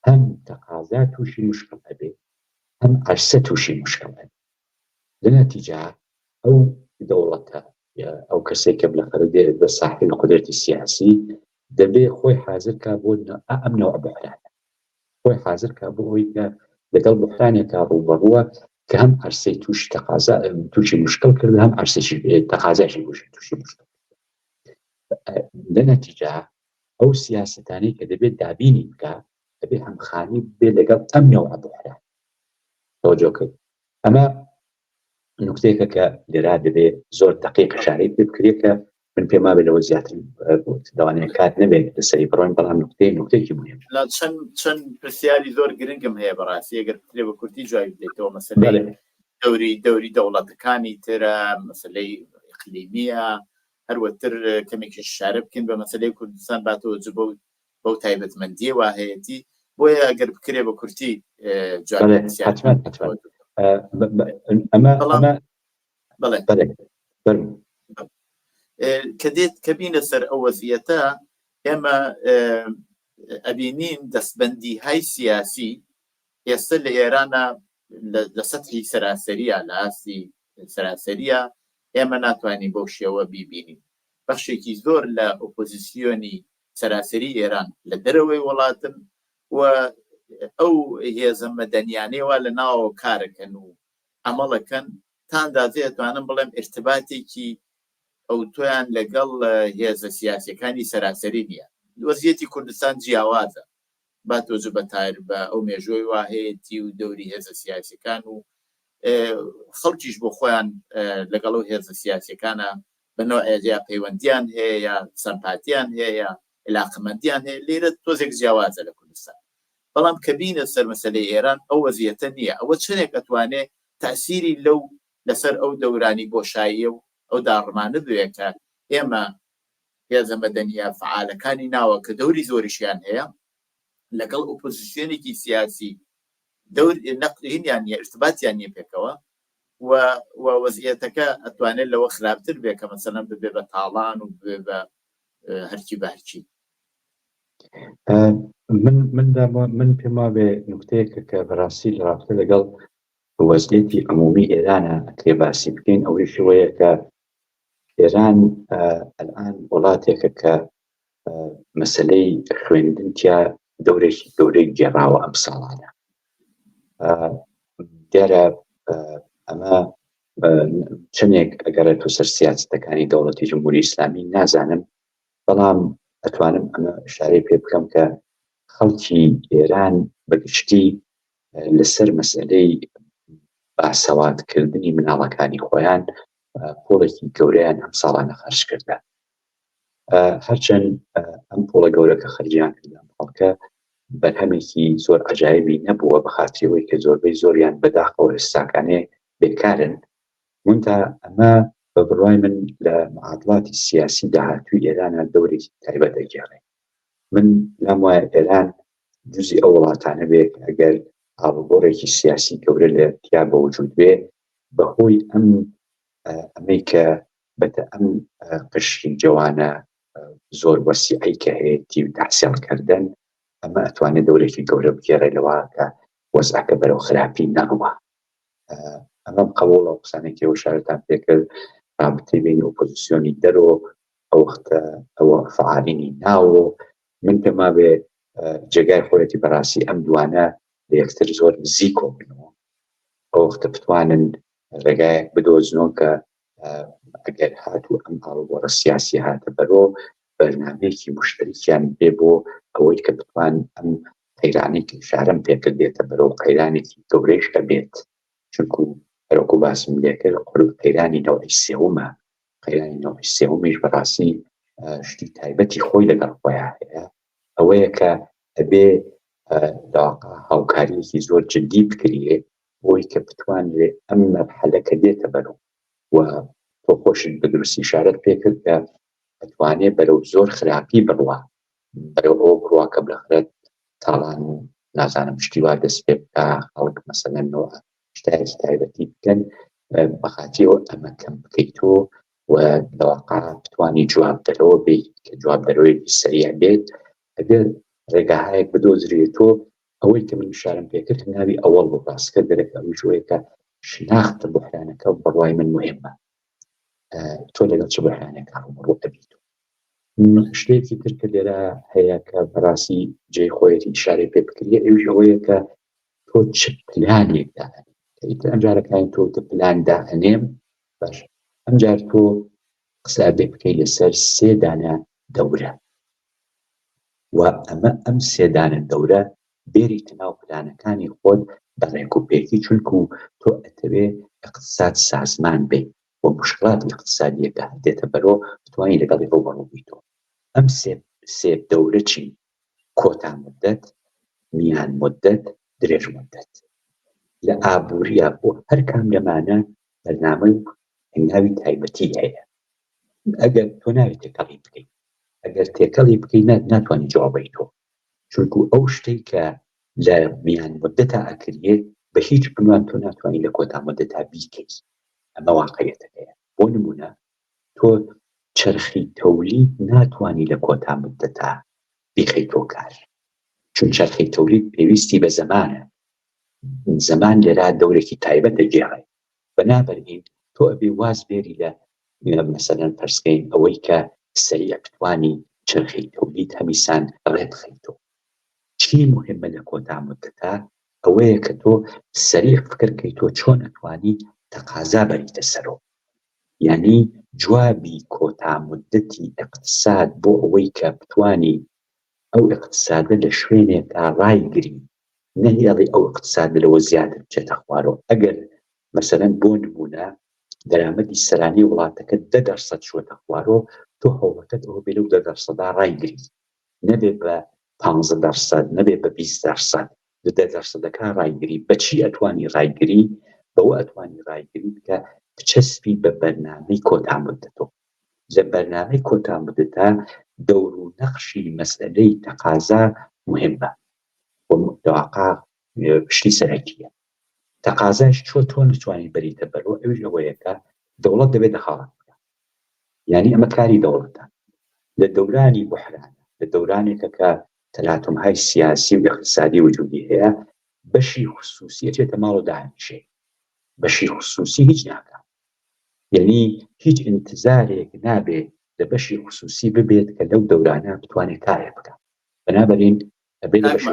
هەم تەقازا تووشی مشکڵ هەبێ، هەم عەرسە تووشی مشکڵ هەبێ. لە نەتیجە ئەو دەوڵەتە ئەو کەسێک کە بالاخره دێت بە ساحل قودرەتی سیاسی دەبێ خۆی حازرکە بۆ ئەم نەوع بحرانە، خۆی حازرکە بۆ ئەوەی کە لەگەڵ بحرانێکە ڕووبەڕووە کە هەم عەرسەی تووشی تەقازا تووشی مشکڵ کرد، هەم عەرسەی تەقازایشی تووشی مشکڵ. لە نەتیجە ئەو سیاسەتانەی کە دەبێت دابینی بکە دەبێت هەمخانی بێ لەگەڵ ئەم نەوع بحران. تەوەجۆ کرد. ئەمە نوکتەیەکە کە لێرا دەبێت زۆر دقیق شارەی پێ بکرێت کە من پێم وابێت لەوە زیاتر دەوانەیە کات نەبێت لەسەری بڕۆین، بەڵام نوکتەیەکی مهم. چەند پرسیاری زۆر گرنگم هەیە بەڕاستی، ئەگەر بکرێ بە کورتی جوابی بدەیتەوە. مەسەلەی دەوری دەوڵەتەکانی ترە، مەسەلەی ئیقلیمیە، هەروەتر کەمێکی شارە بکەین بە مەسەلەی کوردستان باتەوە بەو تایبەتمەندیە واهەیەتی، بۆیە ئەگەر بکرێ بە کورتی جوابی کە دێت کە بینە سەر ئەو وەزیەتە، ئێمە ئەبینین دەستبەندی های سیاسی ئێستا لە ئێرانە لە سەتحی سەراسەریە، لە ئاستی سەراسەریە ئێمە ناتوانین بەو شێوە بیبینین. بەخشێکی زۆر لە ئۆپۆزیسیۆنی سەراسەری ئێران لە دەرەوەی وڵاتن و ئەو هێزە مەدەنیانەوە لە ناوەوە کارەکەن و ئەمەڵەکەن تاندازێتوانم بڵێم ارتباتێکی ئەو تۆیان لەگەڵ هێزە سیاسەکانی سەراسەری نییە. وەزیەتی کوردستان جیاوازە، با تۆجە بەتار بە ئەو مێژۆی واهەیەتی و دەوری هێزە سیاسەکان و خەڵکیش بۆ خۆیان لەگەڵ ئەو هێزە سیاسەکانە بەنەوە یا پەیوەندیان هەیە یا سەمپاتیان هەیە یا علاقەمەندیان هەیە. لێرە تۆزێک جیاوازە لە کوردستان. بەڵام کە بینە سەر مەسەلەی ئێران ئەو وەزیەتە نییە. ئەوە چنێک ئەتوانێت تەسیری لەسەر ئەو دەورانی بۆشاییە و ئەو داڕمانە بوێت کە ئێمە هێزە مەدەنیە فعالەکانی ناوە کە دەوری زۆریشیان هەیە لەگەڵ ئۆپۆزیسیۆنێکی سیاسی نەقلینیان نیە، ارتباطیان نیە پێکەوە و وەزیەتەکە ئەتوانێت لەوە خراپتر بێت کە مەسەڵەن ببێ بە تاڵان و ببێ بە هەرچی بەهرچی. من پێم وابێ نوکتەیەکە کە بەڕاستی لە رابطە لەگەڵ وەزعیەتی عمومی ئێرانە ئەکرێ باسی بکەین، ئەوەی شێوەیە کە ئێران ئەلان وڵاتێکە کە مەسلەی خوێندنتیا دەورێکی گەورەی گێڕاوە ئەم ساڵانە. دیارە ئەمە چنێک ئەگەرێت و سەر سیاسەتەکانی دەوڵەتی جمهوری ئیسلامی نازانم، بەڵام ئەتوانم ئەمە شارەی پێ بکەم کە خەڵکی ئێران بەگشتی لەسەر مەسلەی باسەوادکردنی مناڵەکانی خۆیان پۆڵێکی گەورەیان ئەم ساڵانە خەرج کردە. هەرچەند ئەم پۆڵە گەورەکە خەرجیان کردن خەڵکە بەرهەمێکی زۆر عەجایبی نەبووە، بەخاتریەوەی کە زۆربەی زۆریان بەداخەوە ئێستاکانێ بێکارن. منتە ئەمە بە بڕوای من لە معادڵاتی سیاسی داهاتووی ئێرانە دەورێکی تایبەت دەگێڕێ. من لام وایە ئێران جزئی ئەو وڵاتانە بێت ئەگەر ئاڵوگۆڕێکی سیاسی گەورە لە تیا بەوجود بێ بەهۆی ئەمەی کە بەتە ئەم قشری جوانە زۆر وەسیعی کە هەیەی تحسیڵکردن، ئەمە ئەتوانێت دەورێکی گەورە بگێڕێ لەوە کە وەزعەکە بەرەو خراپی نەڕوە. ئەمەم قبوڵە قسانێکی ئەوە شارەتان پێکرد رابطەی بین ئۆپۆزیسیۆنی دەرۆ ئەو وەختە ئەوە فعالینی ناوە. من پێما بێ جێگای خۆیەتی بەڕاستی ئەم دوانە لە یەکتر زۆر نزیکۆ بنەوە، ئەو وەختە بتوانن ڕێگایەک بدۆزنەوە کە ئەگەر هاتوو ئەم ئاڵوگۆڕە سیاسی هاتە بەرۆ بەرنامەیەکی مشتەرکیان بێ بۆ ئەوەی کە بتوان ئەم قەیرانێکی شارەم پێکرد بێتە بەرەو قەیرانێکی گەورەیش هەبێت. چونکو هەروەکو باسم لێکرد قەیرانی نەوعی سێومە، قەیرانی نەوعی سێومیش بەڕاستی شتی تایبەتی خۆی لەگەڵ خۆیان هەیە، ئەوەیە کە ئەبێ لەواقع هاوکاریەکی زۆر جدی بکرێ بۆی کە بتوانرێ ئەم مەرحەلەکە دێتە بەرەو. و تۆ خۆشت بە دروستی شارەت پێکرد کە ئەتوانێ بەرەو زۆر خراپی بڕوە، بەرەو ئەوە بڕوا کە بلەخرێت تاڵان و نازانم شتی وا دەست پێ بکە خەڵک مەسەلەنەوە شتایەکی تایبەتی بکەن بەخاتیەوە ئەمە کەم بکەیتەوە و لەواقع بتوانی جواب دەرەوە بێت کە جواب دەرەوەیەکی سەریع بێت. ئەگەر ڕێگاهایەک بدۆزرێتەوە ئەوەی کە من شارم پێکرد ناوی ئەوەڵ بۆ ڕاستکە دەرەکە ئەوی ژۆیەکە شناختە بحرانەکە بەڕوای من مهمە. تۆ لەگەڵ چ بحرانێک ڕوبەڕوو دەبیت. شتێکی تر کە لێرە هەیە کە بەڕاستی جێی خۆیەتی ئیشارەی پێ بکرێ ئەویش ئەوەیە کە تۆ چ پلانێک داهەنێ. ئیتر ئەم جارەکانی تۆ پلان داهەنێم باش، ئەم جار تۆ قسە بێ بکەی لەسەر 3 دانە دەورە و ئەمە ئەم 3 دانە دەورە بێریتە ناو پلانەکانی خۆت بەڕێک و پێکی، چونکو تۆ ئەتەوێ اقتصاد سازمان بێ و مشکلاتی اقتصادیەکە دێتە بەرۆ بتوانی لەگەڵی ئەو بەڕوو بیتەوە. ئەم 3 دەورە چین؟ کۆتا مدەت، میان مدەت، درێژ مدەت. لە ئابووریە بۆ هەر کام لەمانە بەرنامە و هەنگاوی تایبەتی هەیە. ئەگەر تۆ ناوێت تێکەڵی بکەیت، ئەگەر تێکەڵی بکەیت ناتوانانی جوابی تۆ، چونکو ئەو شتەی کە لە میان مدەتا ئەکرێت بە هیچ عنوان تۆ ناتوانانی لە کۆتا مدەتا بیکەیت. ئەمە واقعیەتەکەیە. بۆ نمونە تۆ چرخی تەولید ناتوانانی لە کۆتا مدەتا بیخەیتۆ کار، چون چرخی تەولید پێویستی بە زەمانە. زەمان لێرە دەورێکی تایبەت دەگێڕێ. بەنابەرئین تۆ ئەبێ واز بێری لە مەسەلەن پەرسکەین ئەوەی کە سەریع بتوانی چرخی تەولید هەمیسان ڕێبخەیتەوە. چی مهمە لە کۆتا مدەتا؟ ئەوەیە کە تۆ سەریع فکرکەیتۆ چۆن ئەتوانی تەقازا بەریتە سەرەوە. یعنی جوابی کۆتا مدەتی اقتصاد بۆ ئەوەی کە بتوانی ئەو اقتصادە لە شوێنێکە ڕایگری، نەهێڵی ئەو اقتصاد لەوە زیاتر بچێتە خوارەوە. ئەگەر مەسەلەن بۆ نمونە دەرامەدی سەرانەی وڵاتەکە 10% شوێتە خوارەوە، تۆ هەوڵەکەت ئەوە بێ لەو 10%دا ڕایگری، نەبێ بە 15%، نەبێ بە 20%، لە 10%ەکە ڕایگری. بەچی ئەتوانی ڕایگری؟ بەوە ئەتوانی ڕایگری بکە بچەسپی بە بەرنامەی کۆتا مدەتەوە. لە بەرنامەی کۆتا مدەتا دەور و نەخشی مەسئلەی تەقازا مهمە و لەواقع شتی سەرەکیە. تەقازاش تۆ نتوانانی بەریتە بەرەوە. ئەویش ئەوەیە کە دەوڵەت دەبێت دەخاڵەت بکات. یعنی ئەمە کاری دەوڵەتە لە دەورانی بحرانە، لە دەورانێکە کە تەلاتومهای سیاسی و اقتصادی وجودی هەیە، بەشی خصوصی ئەچێتە ماڵ و داهەنیشێ. بەشی خصوصی هیچ ناکات. یعنی هیچ انتظارێک نابێت لە بەشی خصوصی ببێت کە لەو دەورانە بتوانێت کارێک بکات. بەنابەرین ئەبێت لە بەشی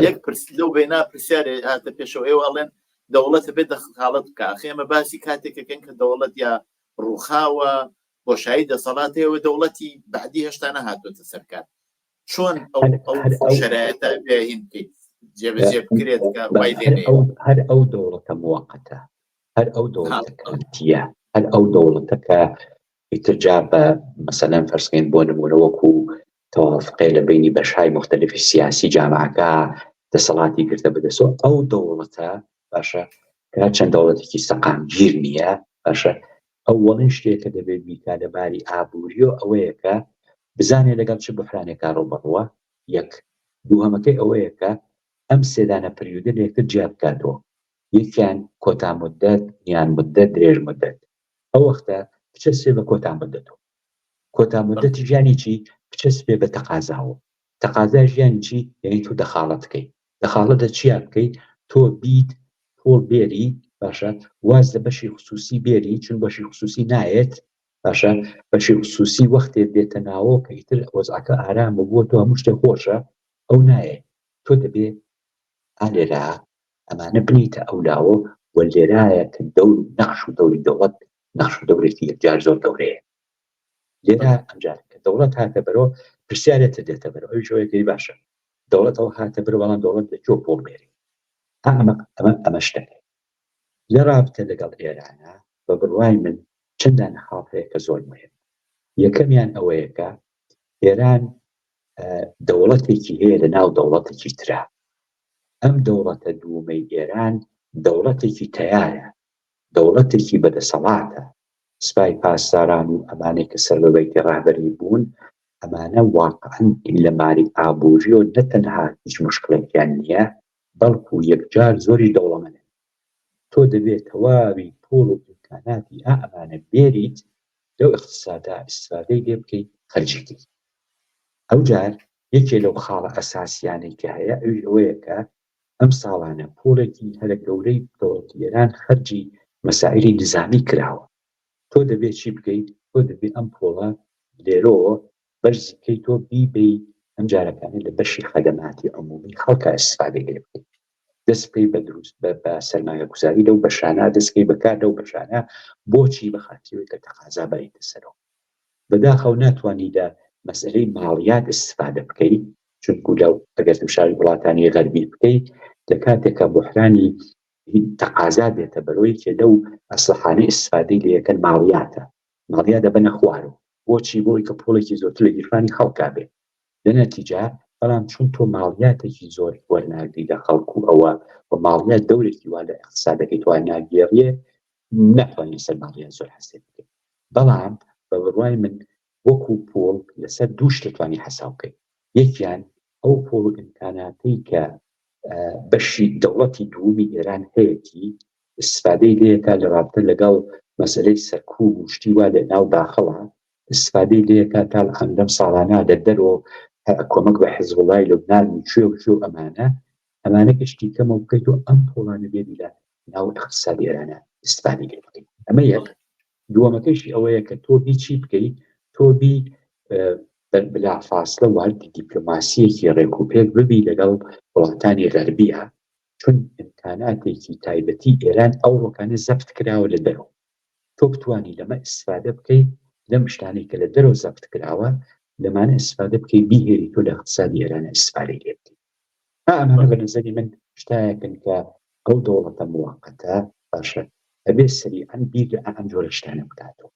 یەک لەو بێنا پرسیارێ هاتە پێشەوە ئێوە ئەڵێن دەوڵەتە بێت دەخالەت بکە. ئەخێمە باسی کاتێکەکەن کە دەوڵەت یا ڕووخاوە بۆشایی دەسەڵاتەوە دەوڵەتی بعدی هێشتا نەهاتوۆتە سەرکار. چۆن ئەو شرایطە بێهین بکەیت جێبەجێ بکرێت کە وای لێنێ هەر ئەو دەوڵەتە موقەتە، هەر ئەو دەوڵەتە کاتیە، هەر ئەو دەوڵەتە کە ئیترجا بە مەسەلەن فەرزکەین بۆ نمونە وەکو تەوافقی لە بینی بەشهای مختلفی سیاسی جامعەکە دەسەڵاتی گرتە بەدەستەوە ئەو دەوڵەتە باشە کە چەند دەوڵەتێکی سەقامگیر نییە باشە ئەوەڵین شتێکە دەبێت بیکا لەباری ئابووریۆ ئەوەیە کە بزانێ لەگەڵ چ بحرانێکا ڕۆبەڕوە. یەک دووهەمەکەی ئەوەیە کە ئەم سێدانە پریودە لەیەکتر جیا بکاتەوە. یەکیان کۆتا مودەت، میان مودەت، درێژ مودەت. ئەو وەختە بچەسبێ بە کۆتا مودەتەوە. کۆتا مودەتی ژیانی چی؟ بچەسبێ بە تەقازاوە. تەقازا ژیانی چی؟ یعنی تۆ دەخاڵەت بکەیت. دەخاڵەتە چیا بکەیت؟ تۆ بیت پۆڵ بێری باشە واز لە بەشی خصوصی بێری، چون بەشی خصوصی نایەت باشە بەشی خصوصی وەختێ بێتە ناوە کە ئیتر وەزعەکە ئارامە بووە تۆ هەموو شتێک خۆشە ئەو نایەت. تۆ دەبێت ئالێرا ئەمانە بنیتە ئەولاوە وە لێرایە کە نەخش و دەوری دەوڵەت نەخش و دەورێتی یەکجار زۆر گەورەیە. لێرا ئەمجار کە دەوڵەت هاتە بەرەوە پرسیارێتە دێتە بەرەوە ئەوی شەوەیەکەی باشە دەوڵەتەوە هاتە بەرەوە بەڵام دەوڵەت لەکوێ پۆڵ بێری. ئەمە شتێک لە رابطە لەگەڵ ئێرانە بە بڕوای من چەندان خاڵ هەیە کە زۆر مهم. یەکەمیان ئەوەیە کە ئێران دەوڵەتێکی هەیە لە ناو دەوڵەتێکی ترا. ئەم دەوڵەتە دووەمەی ئێران دەوڵەتێکی تەیارە، دەوڵەتێکی بەدەسەڵاتە. سوپای پاسداران و ئەمانێک کە سەر بەبەیتی ڕاهبەری بوون ئەمانە واقعەن لە ماری ئابووریۆ نەتەنها هیچ مشکلێکیان نییە بەڵکو یەکجار زۆری دەوڵەمەندن. تۆ دەبێت تەواوی پۆڵ و ئیمکاناتی ئەمانە بێریت لەو اقتصادا ئیستفادەی لێ بکەیت خەرجیکەیت. ئەوجار یەکێ لەو خاڵە ئەساسیانەی کە هەیە ئەوەیە کە ئەم ساڵانە پۆڵێکی هەرە گەورەی دەوڵەتی ئێران خەرجی مەسائلی نظامی کراوە. تۆ دەبێت چی بکەیت؟ تۆ دەبێت ئەم پۆڵە لێرەوە بەرزی بکەیت تۆ بیبەی ئەم جارەکانە لە بەشی خەدەماتی عمومی خەڵکە ئیستفادەی لێ بکەیت. دەست بکەی بە دروست بە سەرمایە گوزاری لەو بەشانە، دەستکەی بەکار لەو بەشانە. بۆچی؟ بەخاتیەوەی کە تەقازا بەریتە سەرەوە. بەداخەو ناتوانانی لە مەسئلەی ماڵیات ئیستفادە بکەیت، چونکو لەو ئەگەر شاری وڵاتانی غەربی بکەیت لە کاتێکە بحرانی تەقازا بێتە بەرەوەی کە لەو ئەسلحانەی ئیستفادەی لە یەکەن ماڵیاتە، ماڵیات دەبەنە خوارەوە. بۆچی؟ بۆی کە پۆڵێکی زۆرتر لە گیرفانی خەڵکا بێت. لە نەتیجە بەڵام چون تۆ ماڵیاتێکی زۆر وەرناگری لە خەڵکو ئەوە و ماڵیات دەورێکی وا لە اقتصادەکەی توان ناگێڕیێ ناتوانین سەر ماڵیات زۆر حەسێت بکەین. بەڵام بە بڕوای من وەکو پۆڵ لەسەر دوو شت دەتوانی حەساب بکەیت. یەکیان ئەو پۆڵ و ئیمکاناتی کە بەشی دەوڵەتی دووەمی ئێران هەیەی ئیستفادەی لێیەکە لە رابطە لەگەڵ مەسەلەی سەرکوب و شتی وا لە ناو داخەڵە ئیستفادەی لێیەکە تا ئەندەم ساڵانە لە دەرەوە کۆمەک بە حیزبوڵای لوبنان و کوێ ئەمانە گشتی کەمە بکەیت و ئەم پۆڵانە بێت لە ناو اقتصادی ئێرانە ئیستفادەی لێ بکەیت. ئەمە یەک. دووەمەکەیشی ئەوەیە کە تۆ بی چی بکەیت؟ تۆ بی بلافاصلە واردی دیپلۆماسیەکی ڕێکوپێک ببی لەگەڵ وڵاتانی غەربیە، چون ئیمکاناتێکی تایبەتی ئێران ئەو ڕۆکانە زەبت کراوە لە دەرەوە. تۆ بتوانی لەمە ئیستفادە بکەیت لەم شتانەی کە لە دەرەوە زەبت کراوە لەمانە ئیستفادە بکەیت بیهێری تۆ لە اقتصادی ئێرانە ئیستفادەی لێ بکەیت. ئەمانە بە نەزەری من شتایەکن کە ئەو دەوڵەتە موقەتە باشە ئەبێ سەریعەن بیر لە ئەم جۆرە شتانە بکاتەوە.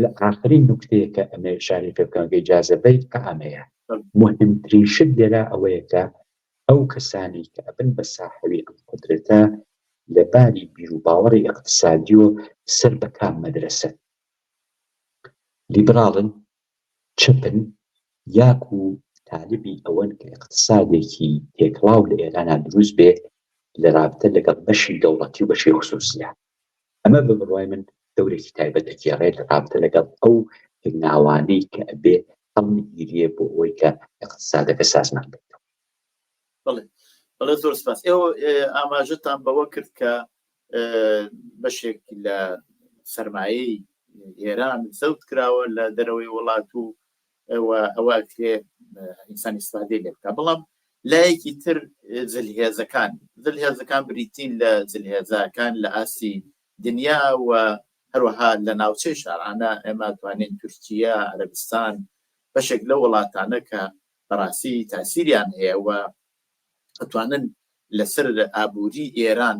لە ئاخرین نوکتەیە کە ئەمە ئشارەی پێ بکەم کە ئیجازە بیت کە ئەمەیە مهمترین شت لێرە ئەوەیە کە ئەو کەسانی کە ئەبن بە ساحەوی ئەم قودرەتە لەباری بیر و باوەڕی اقتصادی و سەر بە کام مەدرسە لیبراڵن، چپن، یاکو تالبی ئەوەن کە اقتصادێکی تێکڵاو لە ئێرانە دروست بێت لە رابطە لەگەڵ بەشی دەوڵەتی و بەشی خصوصیە. ئەمە بە بڕوای من دەورێکی تایبەت دەکێڕێت لە رابطە لەگەڵ ئەو ناوانەی کە ئەبێ هەڵگیریە بۆ ئەوەی کە اقتصادەکە سازمان بێت. بەڵێ زۆر سپاس. ئێوە ئاماژەتان بەوە کرد کە بەشێکی لە سەرمایەی ئێران زەوت کراوە لە دەرەوەی وڵات و ئەوە ئینسان ئیسفادەی لێ بکە. بەڵام لایەکی تر زلهێزەکان بریتین لە زلهێزەکان لە ئاسی دنیا و هەروەها لە ناوچەی شارانە ئێمە توانین تورکیا، عەرەبستان بەشێک لە وڵاتانە کە بەڕاستی تاسیریان هەیە و ئەتوانن لەسەر ئابووری ئێران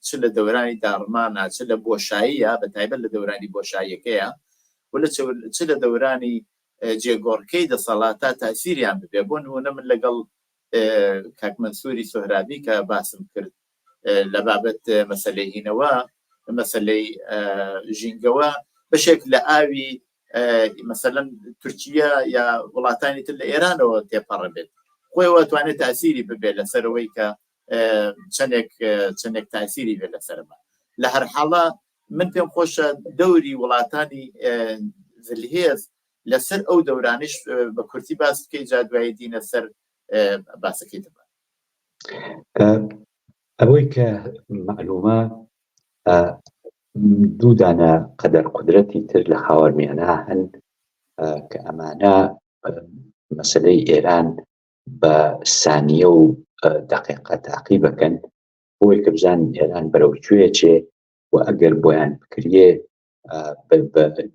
چ لە دەورانی داڕمانە چ لە بۆشاییە بەتایبەت لە دەورانی بۆشاییەکەیە و چ لە دەورانی جێگۆڕکەی دەسەڵاتە تاسیریان ببێ. بۆ نمونە من لەگەڵ کاک مەنسووری سۆهرابی کە باسم کرد لە بابەت مەسەلەی هینەوە مەسەلەی ژینگەوە بەشێک لە ئاوی مەسەلەن تورکیا یا وڵاتانی تر لە ئێرانەوە تێپەڕە بێت خۆیەوە توانێت تاسیری ببێت لەسەرەوەی کە چەندێک تاسیری بێت لەسەرمە. لە هەر حاڵە من پێم خۆشە دەوری وڵاتانی زلهێز لەسەر ئەو دەورانش بە کورتی باس بکەی جا دوایی دینە سەر باسەکەی دەبە. ئەوەی کە معلومە دوو دانە قەدەر قودرەتی تر لە خاوەرمیانە هەن کە ئەمانە مەسەلەی ئێران بە سانیە و دەقیقە تاقی بکەن بۆی کە بزان ئێران بەرەو کوێ چێ و ئەگەر بۆیان بکرێ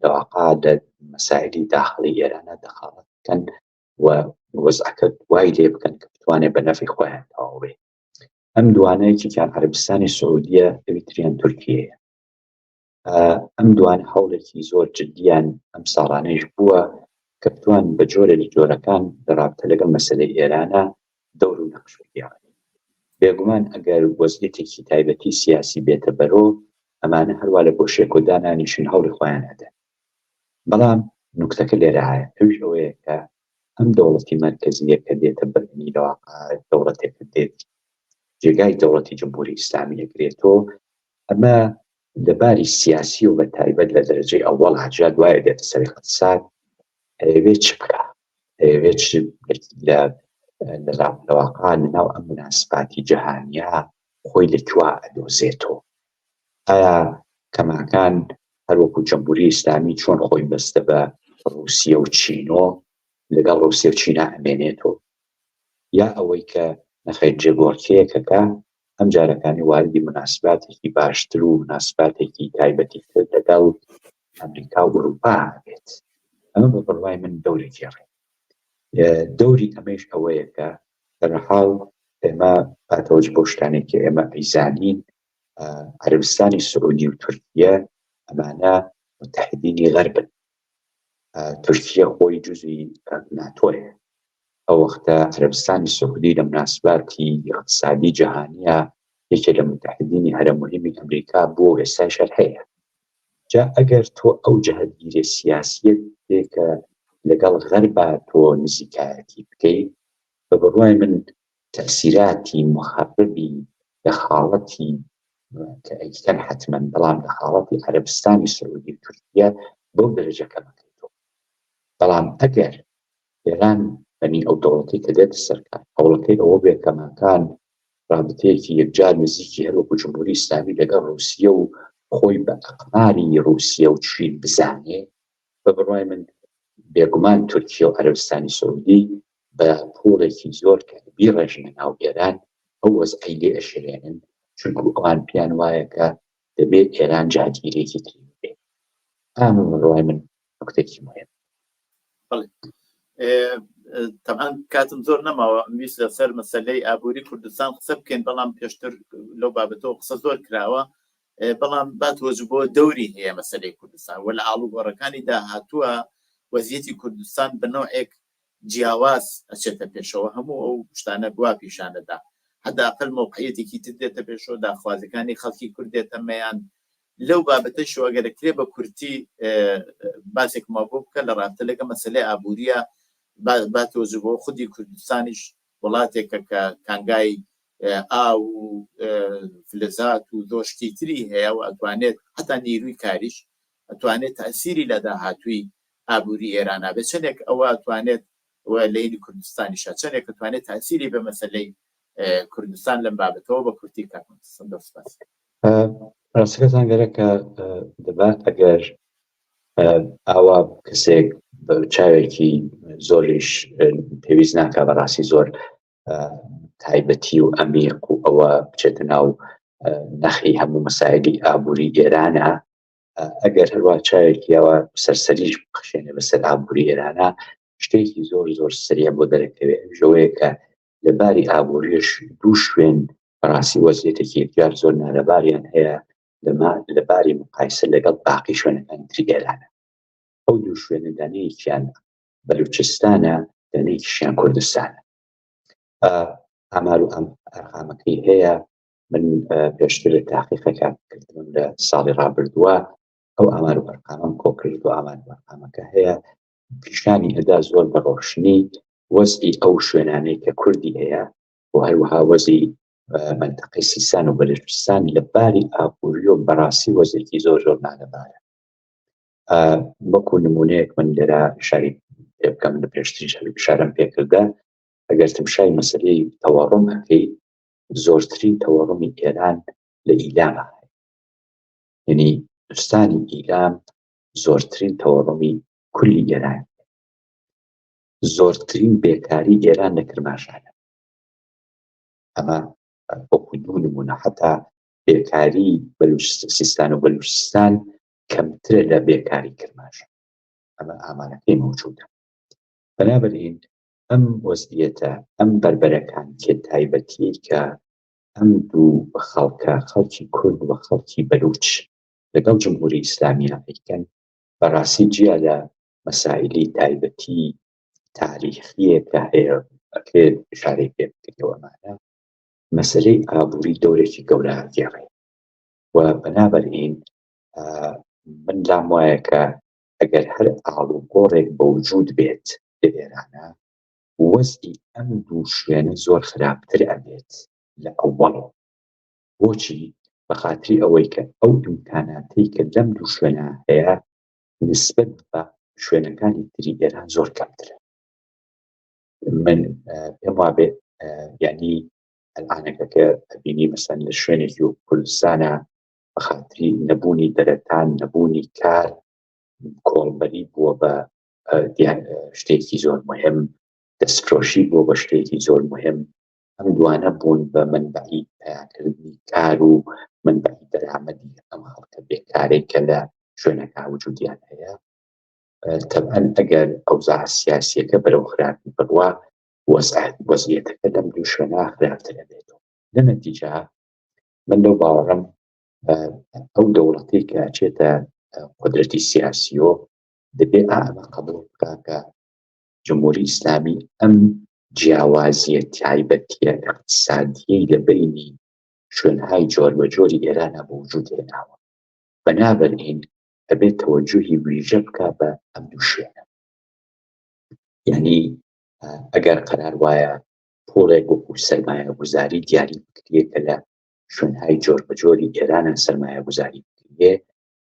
دەواقع لە مەسایلی داخلی ئێرانە دەخاڵەت بکەن و وەزعەکە وای لێ بکەن کە بتوانێت بە نەفی خۆیان تەواو بێ. ئەم دوانەیەکیان عەرەبستانی سعودیە ئەویتریان تورکیەیە. ئەم دوان هەوڵێکی زۆر جدیان ئەم ساڵانەیش بووە کە بتوان بە جۆرە لە جۆرەکان دەڕابطە لەگەڵ مەسەلەی ئێرانە دەور و نەقش بگیان. بێگومان ئەگەر وەزعیەتێکی تایبەتی سیاسی بێتە بەرۆ ئەمانە هەروە لە بۆشێک و دانانیشن هەوڵی خۆیان هەدەن. بەڵام نوکتەکە لێرە هەیە ئەوش ئەوەیە کە ئەم دەوڵەتی مەرکەزیە کە دێتە بەرنی دەواقع دەوڵەتێک دێت جێگای دەوڵەتی جمهوری ئیسلامی ئەگرێتەوە ئەمە لەباری سیاسی و بە تایبەت لە دەرەجەی ئەووەڵ هەجا دوایە دێتە سەر اقتصاد ئەوێ چ بکە ئەوێ لەواقع لەناو ئەم مناسباتی جەهانیە خۆی لەکووا ئەدۆزێتەوە. ئایا کەماکان هەروەکو جمهوری ئیسلامی چۆن خۆی بەستە بە ڕووسیە و چینۆ لەگەڵ ڕووسیە و چینە ئەمێنێتەوە یا ئەوەی کە نەخێت جێگۆڕکەیەکەکە ئەم جارەکانی واردی مناسباتێکی باشتر و مناسباتێکی تایبەتی تر لەگەڵ ئەمریکا و ئەوروپا بێت. ئەمە بە بڕوای من دەورێکی ڕێ. دەوری ئەمەش ئەوەیە کە بەرەحاڵ ئێمە باتەوەج بۆ شتانێکی ئێمە ئەیزانین عەرەبستانی سعودی و تورکیە ئەمانە متحدینی غەربن. تورکیە خۆی جزئی ناتۆیە. ئەو وەختە عەرەبستانی سعودی لە مناسباتی اقتصادی جەهانیە یەکێک لە متحدینی هەرە مهمی ئەمریکا بۆ ئێستاشەر هەیە. جا ئەگەر تۆ ئەو جەهەتگیرە سیاسیەت کە لەگەڵ غەربا تۆ نزیکایەتی بکەیت بە بڕوای من تەسیراتی مخەربی لە خاڵەتی کە ئەیکەن حتمەن بەڵام لە خاڵەتی عەرەبستانی سعودی و تورکیە بەو دەرەجەکە بکەیتەوە. بەڵام ئەگەر ئێران بەنی ئەو دەوڵەتی کە دێتە سەرکار هەوڵەکەی ئەوە بێت کەماکان رابطەیەکی یەکجار نزیکی هەروەکو جمهوری ئیسلامی لەگەڵ ڕووسیە و خۆی بە ئەقماری ڕووسیە و چین بزانێ بە بڕوای من بێگومان تورکیە و عەرەبستانی سعودی بە پۆڵێکی زۆر کە بیڕێژنە ناو ئێران ئەو وەزعەی لێ ئەشێنن چونکو ئەوان پیان وایە کە دەبێت ئێران جاگیرێکی تری بێت. ئەمە بە بڕوای من نوکتێکی مهم. طبعا کاتم زۆر نەماوە ویست لەسەر مەسەلەی ئابووری کوردستان قسە بکەین بەڵام پێشتر لەو بابەتەوە قسە زۆر کراوە بەڵام باتوەج بۆ دەوری هەیە مەسەلەی کوردستان و لە ئاڵوگۆڕەکانی داهاتووە وەزیەتی کوردستان بە نوعێک جیاواز ئەچێتە پێشەوە هەموو ئەو شتانە گوا پیشانەدا حداقل موقعیەتێکی تر دێتە پێشەوە داخوازەکانی خەڵکی کورد دێتە مەیان لەو بابەتە شۆگەرەکرێ بە کورتی باسێکما بۆ بکە لە ڕابطە لەگە مەسەلەی ئابووریە باتۆز بۆ خودی کوردستانیش وڵاتێکە کە کانگای ئاو و فلزات و دۆشتی تری هەیە و ئەتوانێت هەتا نیروی کاریش ئەتوانێت تاسیری لە داهاتووی ئابووری ئێرانە بێت چەندێک ئەوە ئەتوانێت لەینی کوردستانیشە چەندێک ئەتوانێت تاسیری بە مەسەلەی کوردستان لەم بابەتەوە بە کورتی کاکەم. ڕاستەکەتان گەرەکە دەبات ئەگەر ئاوا کەسێک چاوێکی زۆریش پێویست ناکە بەڕاستی زۆر تایبەتی و ئەمیق و ئەوە بچێتە ناو نەخی هەموو مەسایلی ئابووری ئێرانە، ئەگەر هەروە چاوێکی ئەوە سەرسەریش بخشێنێ بەسەر ئابووری ئێرانە، شتێکی زۆر زۆر سریع بۆ دەرەکەوێت. ژەوەیە کە لەباری ئابووریش دوو شوێن بەڕاستی وەزعیەتێکی یەکجار زۆر نالەباریان هەیە لەباری مقایسە لەگەڵ باقی شوێنەکانی تری ئێرانە. ئەو دوو شوێنە دانەیەکیان بەلوچستانە، دانەیەکیشیان کوردستانە. ئامار و ئەرقامەکەی هەیە، من پێشتر لە تاقیقەکە کردم لە ساڵی ڕابردووە، ئەو ئامار و ئەرقامەم کۆ کرد و ئامار و ئەرقامەکە هەیە، پیشانی ئەدا زۆر بە ڕۆشنی وەزعی ئەو شوێنانەی کە کوردی هەیە و هەروەها وەزعی منتەقەی سیستان و بەلوچستان لەباری ئابووری و بەڕاستی وەزعێکی زۆر زۆر نالەبارە. وەکو نمونەیەک من لێرە شاری پێ بکەم، لە پێشتریش شارەم پێکردە، ئەگەر تمشای مەسەلەی تەواڕم ئەکەی، زۆرترین تەواڕمی ئێران لە ئیلامە، یعنی کوردستانی ئیلام زۆرترین تەواڕمی کولی ئێران، زۆرترین بێکاری ئێران لە کرماشانە. ئەمە وەکو دوو نمونە، حتا بێکاری سیستان و بەلوچستان کەمترە لە بێکاری کرماشان. ئەمە ئامارەکەی موجودە. بەنابەرین ئەم وەزعیەتە، ئەم بربەرەکان کە تایبەتی کە ئەم دوو خەڵکە، خەڵکی کورد و خەڵکی بەلوچ لەگەڵ جمهوری ئیسلامیە ئەیکەن، بەڕاستی جیا لە مەسائلی تایبەتی تاریخیە کە هەیە ئەکرێت ئشارەی پێ بکرێەوەمانە، مەسەلەی ئابووری دەورێکی گەورە گێڕێ. و بەنابەرین من لام وایە کە ئەگەر هەر ئاڵوگۆڕێک بەوجود بێت لە ئێرانە، وەزعی ئەم دوو شوێنە زۆر خراپتر ئەبێت لە ئەووەڵ. بۆچی؟ بەخاتری ئەوەی کە ئەو ئیمکاناتەی کە لەم دوو شوێنە هەیە نسبەت بە شوێنەکانی تری ئێران زۆر کەمترە. من پێم وابێ یعنی ئەلعانەکە کە ئەبینی مەسەن لە شوێنێکی و کوردستانە بەخاتری نەبوونی دەرەتان، نەبوونی کار، کۆڵبەری بووە بە شتێکی زۆر مهم، دەستفرۆشی بووە بە شتێکی زۆر مهم، ئەم دوانە بوون بە منبعی پیاکردنی کار و منبعی دەرامەدی ئەم خەڵکە بێکارەی کە لە شوێنەکە وجودیان هەیە. تەبعەن ئەگەر ئەوزاع سیاسیەکە بەرەو خراپی بڕوا، وەزعیەتەکە لەم دوو شوێنە خراپتر ئەبێتەوە. لە نەتیجە من لەو باوەڕەم ئەو دەوڵەتەی کە ئەچێتە قودرەتی سیاسیۆ دەبێت ئەمە قبول بکات کە جمهوری ئیسلامی ئەم جیاوازیە تایبەتیە اقتصادیەی لە بینی شوێنهای جۆربەجۆری ئێرانە بە وجود هێناوە. بەنابەرئین ئەبێت تەوەجوهی ویژە بکا بە ئەم دوو شوێنە. یعنی ئەگەر قەرار وایە پۆڵێک وەکو سەرمایە گوزاری دیاری بکرێ کە لە شوێنهای جۆربەجۆری ئێرانە سەرمایە گوزاری بکرێ،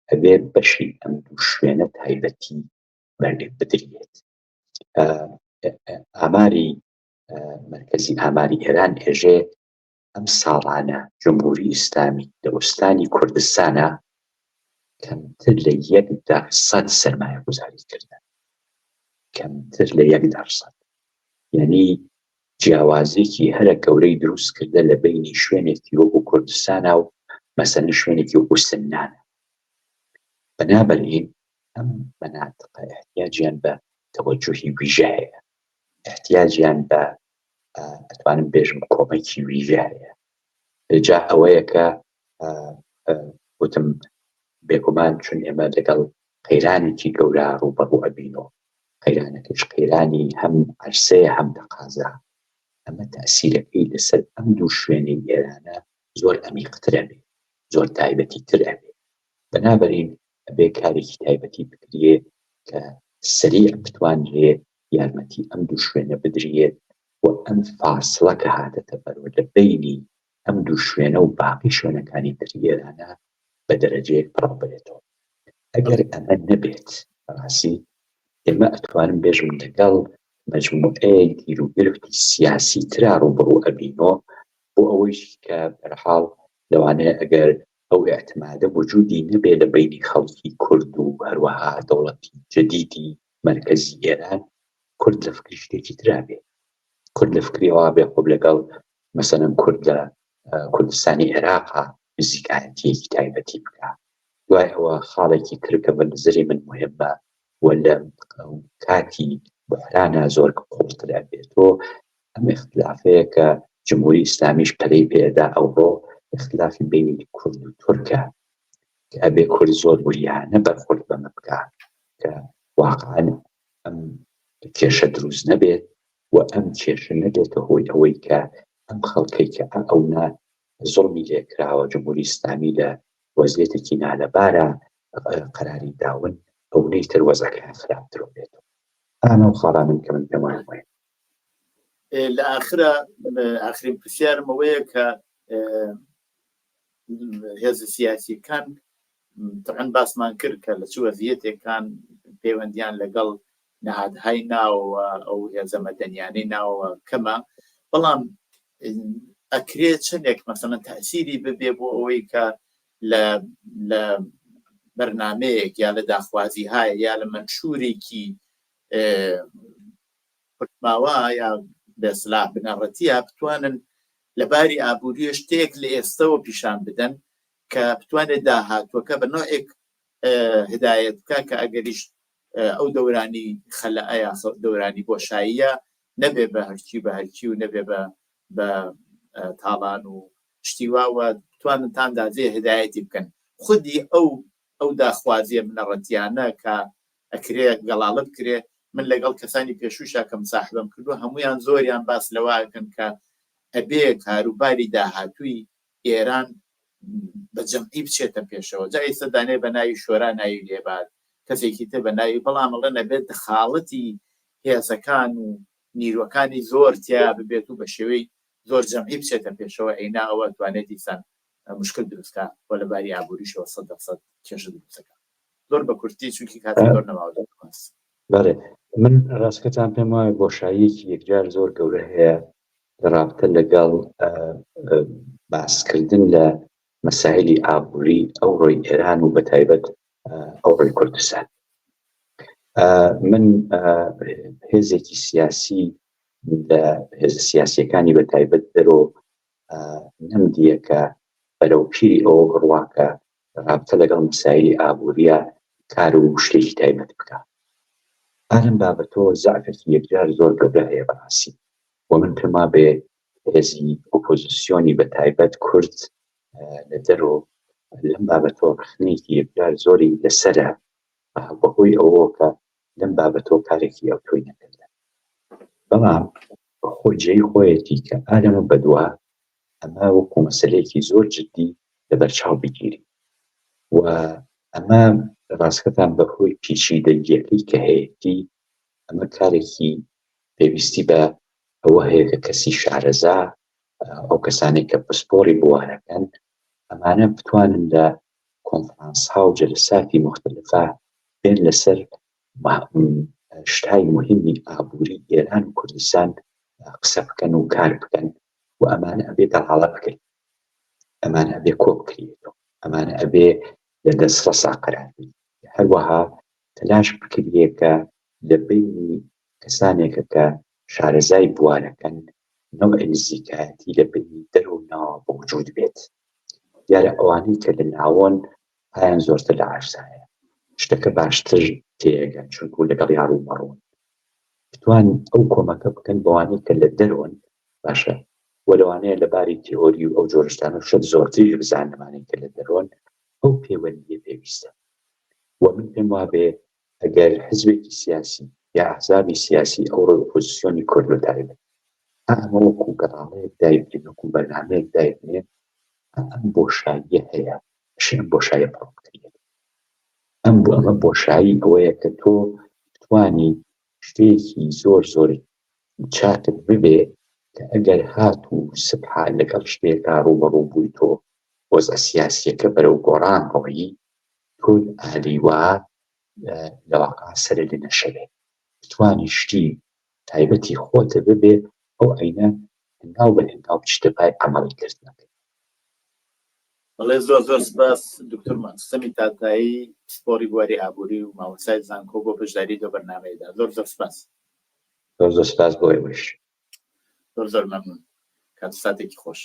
ئەبێ بەشی ئەم دوو شوێنە تایبەتی بەردێک بدرێت. ئاماری مرکزی ئاماری ئێران ئێژێ ئەم ساڵانە جمهوری ئیسلامی لە ئوستانی کوردستانە کەمتر لە 1% سەرمایە گوزاری کردن، کەمتر لە 1%. یعنی جیاوازێکی هەرە گەورەی دروست کردە لە بینی شوێنێکی وەکو کوردستانە و مەسەلەن شوێنێکی وەکو سنانە. بەنابەرئین ئەم مەناتقە احتیاجیان بە تەوەجوهی ویژە هەیە، احتیاجیان بە ئەتوانم بێژم کۆمەکی ویژە هەیە. جا ئەوەیە کە وتم بێگومان چون ئێمە لەگەڵ قەیرانێکی گەورە ڕووبەڕوو ئەبینەوە، قەیرانەکەش قەیرانی هەم عەرزەیە هەم تەقازا. ئەمە تەئسیرەکەی لەسەر ئەم دوو شوێنەی ئێرانە زۆر ئەمیقترە بێ، زۆر تایبەتی ترە بێ. بەنابەرین ئەبێ کارێکی تایبەتی بکرێ کە سریع بتوانرێت یارمەتی ئەم دوو شوێنە بدرێت و ئەم فاسڵە کە هاتەتە بەرەوە لە بینی ئەم دوو شوێنە و باقی شوێنەکانی تری ئێرانە بە دەرەجەیەک پڕ بێتەوە. ئەگەر ئەمە نەبێت، بەڕاستی ئێمە ئەتوانم بێژم لەگەڵ مەجموعەیەک گیرروگرفتی سیاسی ترا ڕووبەڕوو ئەبینەوە، بۆ ئەوەیش کە بەرحاڵ لەوانەیە ئەگەر ئەو ئێعتمادە وجودی نەبێ لە بینی خەڵکی کورد و هەروەها دەوڵەتی جەدیدی مرکزی ئێران کورد لە فکری شتێکی ترابێ، کورد لە فکری ئەوە بێ خۆب لەگەڵ مەسەلەن کورد لە کوردستانی عێراقا نزیکایەتیەکی تایبەتی بکە، دوای ئەوە خاڵێکی ترکە بە نظری من مهمە و لە کاتی بحرانە زۆر قوڵترا بێتەوە ئەم اختلافەیە کە جمهوری ئیسلامیش پەلەی پێدا ئەوڕۆ اختلافی بینی کورد و تورکە کە ئەبێ کورد زۆر وریانە بەرخورد بەمە بکە کە واقعاً ئەم کێشە دروست نەبێت و ئەم کێشە نەبێتە هۆی ئەوەی کە ئەم خەڵکەی کە ئەونا زوڵمی لێکراوە جمهوری ئیسلامی لە وەزعیەتێکی نالەبارە قەراری داون ئەوەی تر وەزعەکان خراپتر بێتەوە. ئەمە خاڵا من کە من پێم وایە لە ئاخرین پرسیارم ئەوەیە کە هێزە سیاسیەکان طبعاً باسمان کرد کە لە چ وەزعیەتێکان پەیوەندیان لەگەڵ نەهادهای ناوەوە ئەو هێزە مەدەنیانەی ناوەوە کەمە، بەڵام ئەکرێت چندێک مەسەڵەن تەئسیری ببێ بۆ ئەوەی کە لە بەرنامەیەک یا لە داخوازی هایە یا لە منشورێکی پرتماوە یا بێسلاح بنەڕەتیە بتوانن لەباری ئابووری شتێک لە ئێستەوە پیشان بدەن کە بتوانێت داهاتووەکە بە نوعێک هدایەت بکە کە ئەگەریش ئەو دەورانی خەلەعە یا دەورانی بۆشاییە نەبێ بە هەرچی و نەبێ بە تاڵان و شتیواوە بتوانن تاندازێ هدایەتی بکەن. خودی ئەو داخوازیە بنەڕەتیانە کە ئەکرێ گەڵاڵە بکرێ، من لەگەڵ کەسانی پێشوشە کە مساحبەم کردو هەمویان زۆریان باس لەواکەن کە ئەبێ کاروباری داهاتووی ئێران بە جەمعی بچێتە پێشەوە. جا ئێستا دانێ بە ناوی شۆرا ناوی لێبات کەسێکی تر بە ناوی، بەڵام ئەڵێ نەبێت دەخاڵەتی هێزەکان و نیروەکانی زۆر تیا ببێت و بە شێوەی زۆر جەمعی بچێتە پێشەوە ئەینا ئەوە توانێت دیسان مشکل دروستکە بۆ لەباری ئابووریشەوە 100% کێشە دروستەکە. زۆر بە کورتی چونکی کاتی زۆر نەماوە. بەڵێ من ڕاستکەتان پێم وایە بۆشاییەکی یەکجار زۆر گەورە هەیە رابطە لەگەڵ باسکردن لە مەسائلی ئابووری ئەو ڕۆی ئێران و بەتایبەت ئەو ڕۆی کوردستان. من هێزێکی سیاسی لە هێزە سیاسیەکانی بەتایبەت دەرۆ نەمدیەکە بەرەو پیری ئەو ڕواکە رابطە لەگەڵ مەسائلی ئابووریە کار و شتێکی تایبەت بکە. ئارم بابەتەوە زعفێکی یەکجار زۆر گەورە هەیە بەڕاستی و من پێما بێ هێزی ئۆپۆزیسیۆنی بەتایبەت کورد لە دەرۆ لەم بابەتەوە ڕخنێکی یەکجار زۆری لەسەرە بەهۆی ئەوە کە لەم بابەتەوە کارێکی ئەوتۆی نەکردن. بەڵام خۆجێی خۆیەتی کە ئارەمە بەدووە ئەمە وەکو مەسەلەیەکی زۆر جددی لەبەرچاو بگیری و ئەمە ڕاستکەتان بەهۆی پیچیدەگیەکەی کە هەیەی ئەمە کارێکی پێویستی بە ئەوە هەیە کە کەسی شارەزا ئەو کەسانێک کە پسپۆری بوارەکەن ئەمانە بتوانن لە کۆنفرانس‌ها و جەلساتی مختلفە بێن لەسەر شتای مهمی ئابووری ئێران و کوردستان قسە بکەن و کار بکەن و ئەمانە ئەبێ دەڵاڵە بکەین، ئەمانە ئەبێ کۆ بکرێتەوە، ئەمانە ئەبێ لە دەستڕەسا قەرار بین. هەروەها تەلاش بکرێکە لە بینی کەسانێکە کە شارەزای بوارەکەن نەوعی نزیکایەتی لە بینی دەرونەوە بە وجود بێت، دیارە ئەوانەی کە لە ناوەن پایان زۆرتر لە عەرزایە شتەکە باشتر تێگەن چونکو لەگەڵ یاڕوو مەڕۆن بتوان ئەو کۆمەکە بکەن بەوانەی کە لە دەرۆن باشە وە لەوانەیە لەباری تیۆری و ئەو جۆرشتانە شت زۆرتری بزانەمانەی کە لە دەرۆن ئەو پەیوەندیە پێویستە. و من پێم وابێ ئەگەر حزبێکی سیاسی یا ئەحزابی سیاسی ئەو ڕۆی ئۆپۆزیسیۆنی کورد بەتایبەت ئەمە وەکو گەڕاڵەیەک دایبرێن وەکو بەرنامەیەک دایبرێن ئەم بۆشاییە هەیە ئەم بۆشاییە پڕ بکرێت. ئەمە بۆشایی ئەوەیە کە تۆ بتوانی شتێکی زۆر زۆری چاکت ببێ کە ئەگەر هات و سبحان لەگەڵ شتێکا ڕوبەڕوو بووی تۆ وەزع سیاسیەکە بەرەو گۆڕان ڕۆیی تۆ ئالیوا لەواقع سەرە لێ نەشەوێت بتوانی شتی تایبەتی خۆتە ببێ ئەو عینە هەنگاو بە هەنگاو پشتە پای عەمەڵی کردنەکەی. بەڵێ زۆر سپاس دکتۆر سەمی تاتایی سپۆری بواری ئابووری و مامۆستای زانکۆ بۆ بەشداری لە بەرنامەیەدا زۆر سپاس. زۆر سپاس بۆ ئێوەش. زۆر مەمنون. کات ساتێکی خۆش.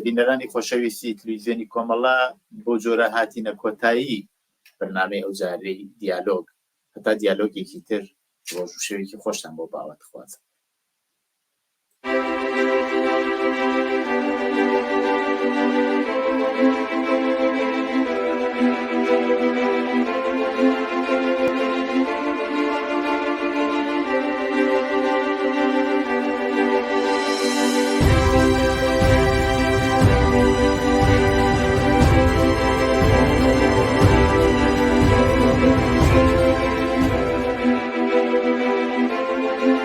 بینەرانی خۆشەویستی تلویزیۆنی کۆمەڵە بۆ جۆرە هاتینە کۆتایی بەرنامەی ئەوجارەی دیالۆگ، هەتا دیالۆگێکی تر ڕۆژ و شەوێکی خۆشتان بۆ باوە دەخوازم.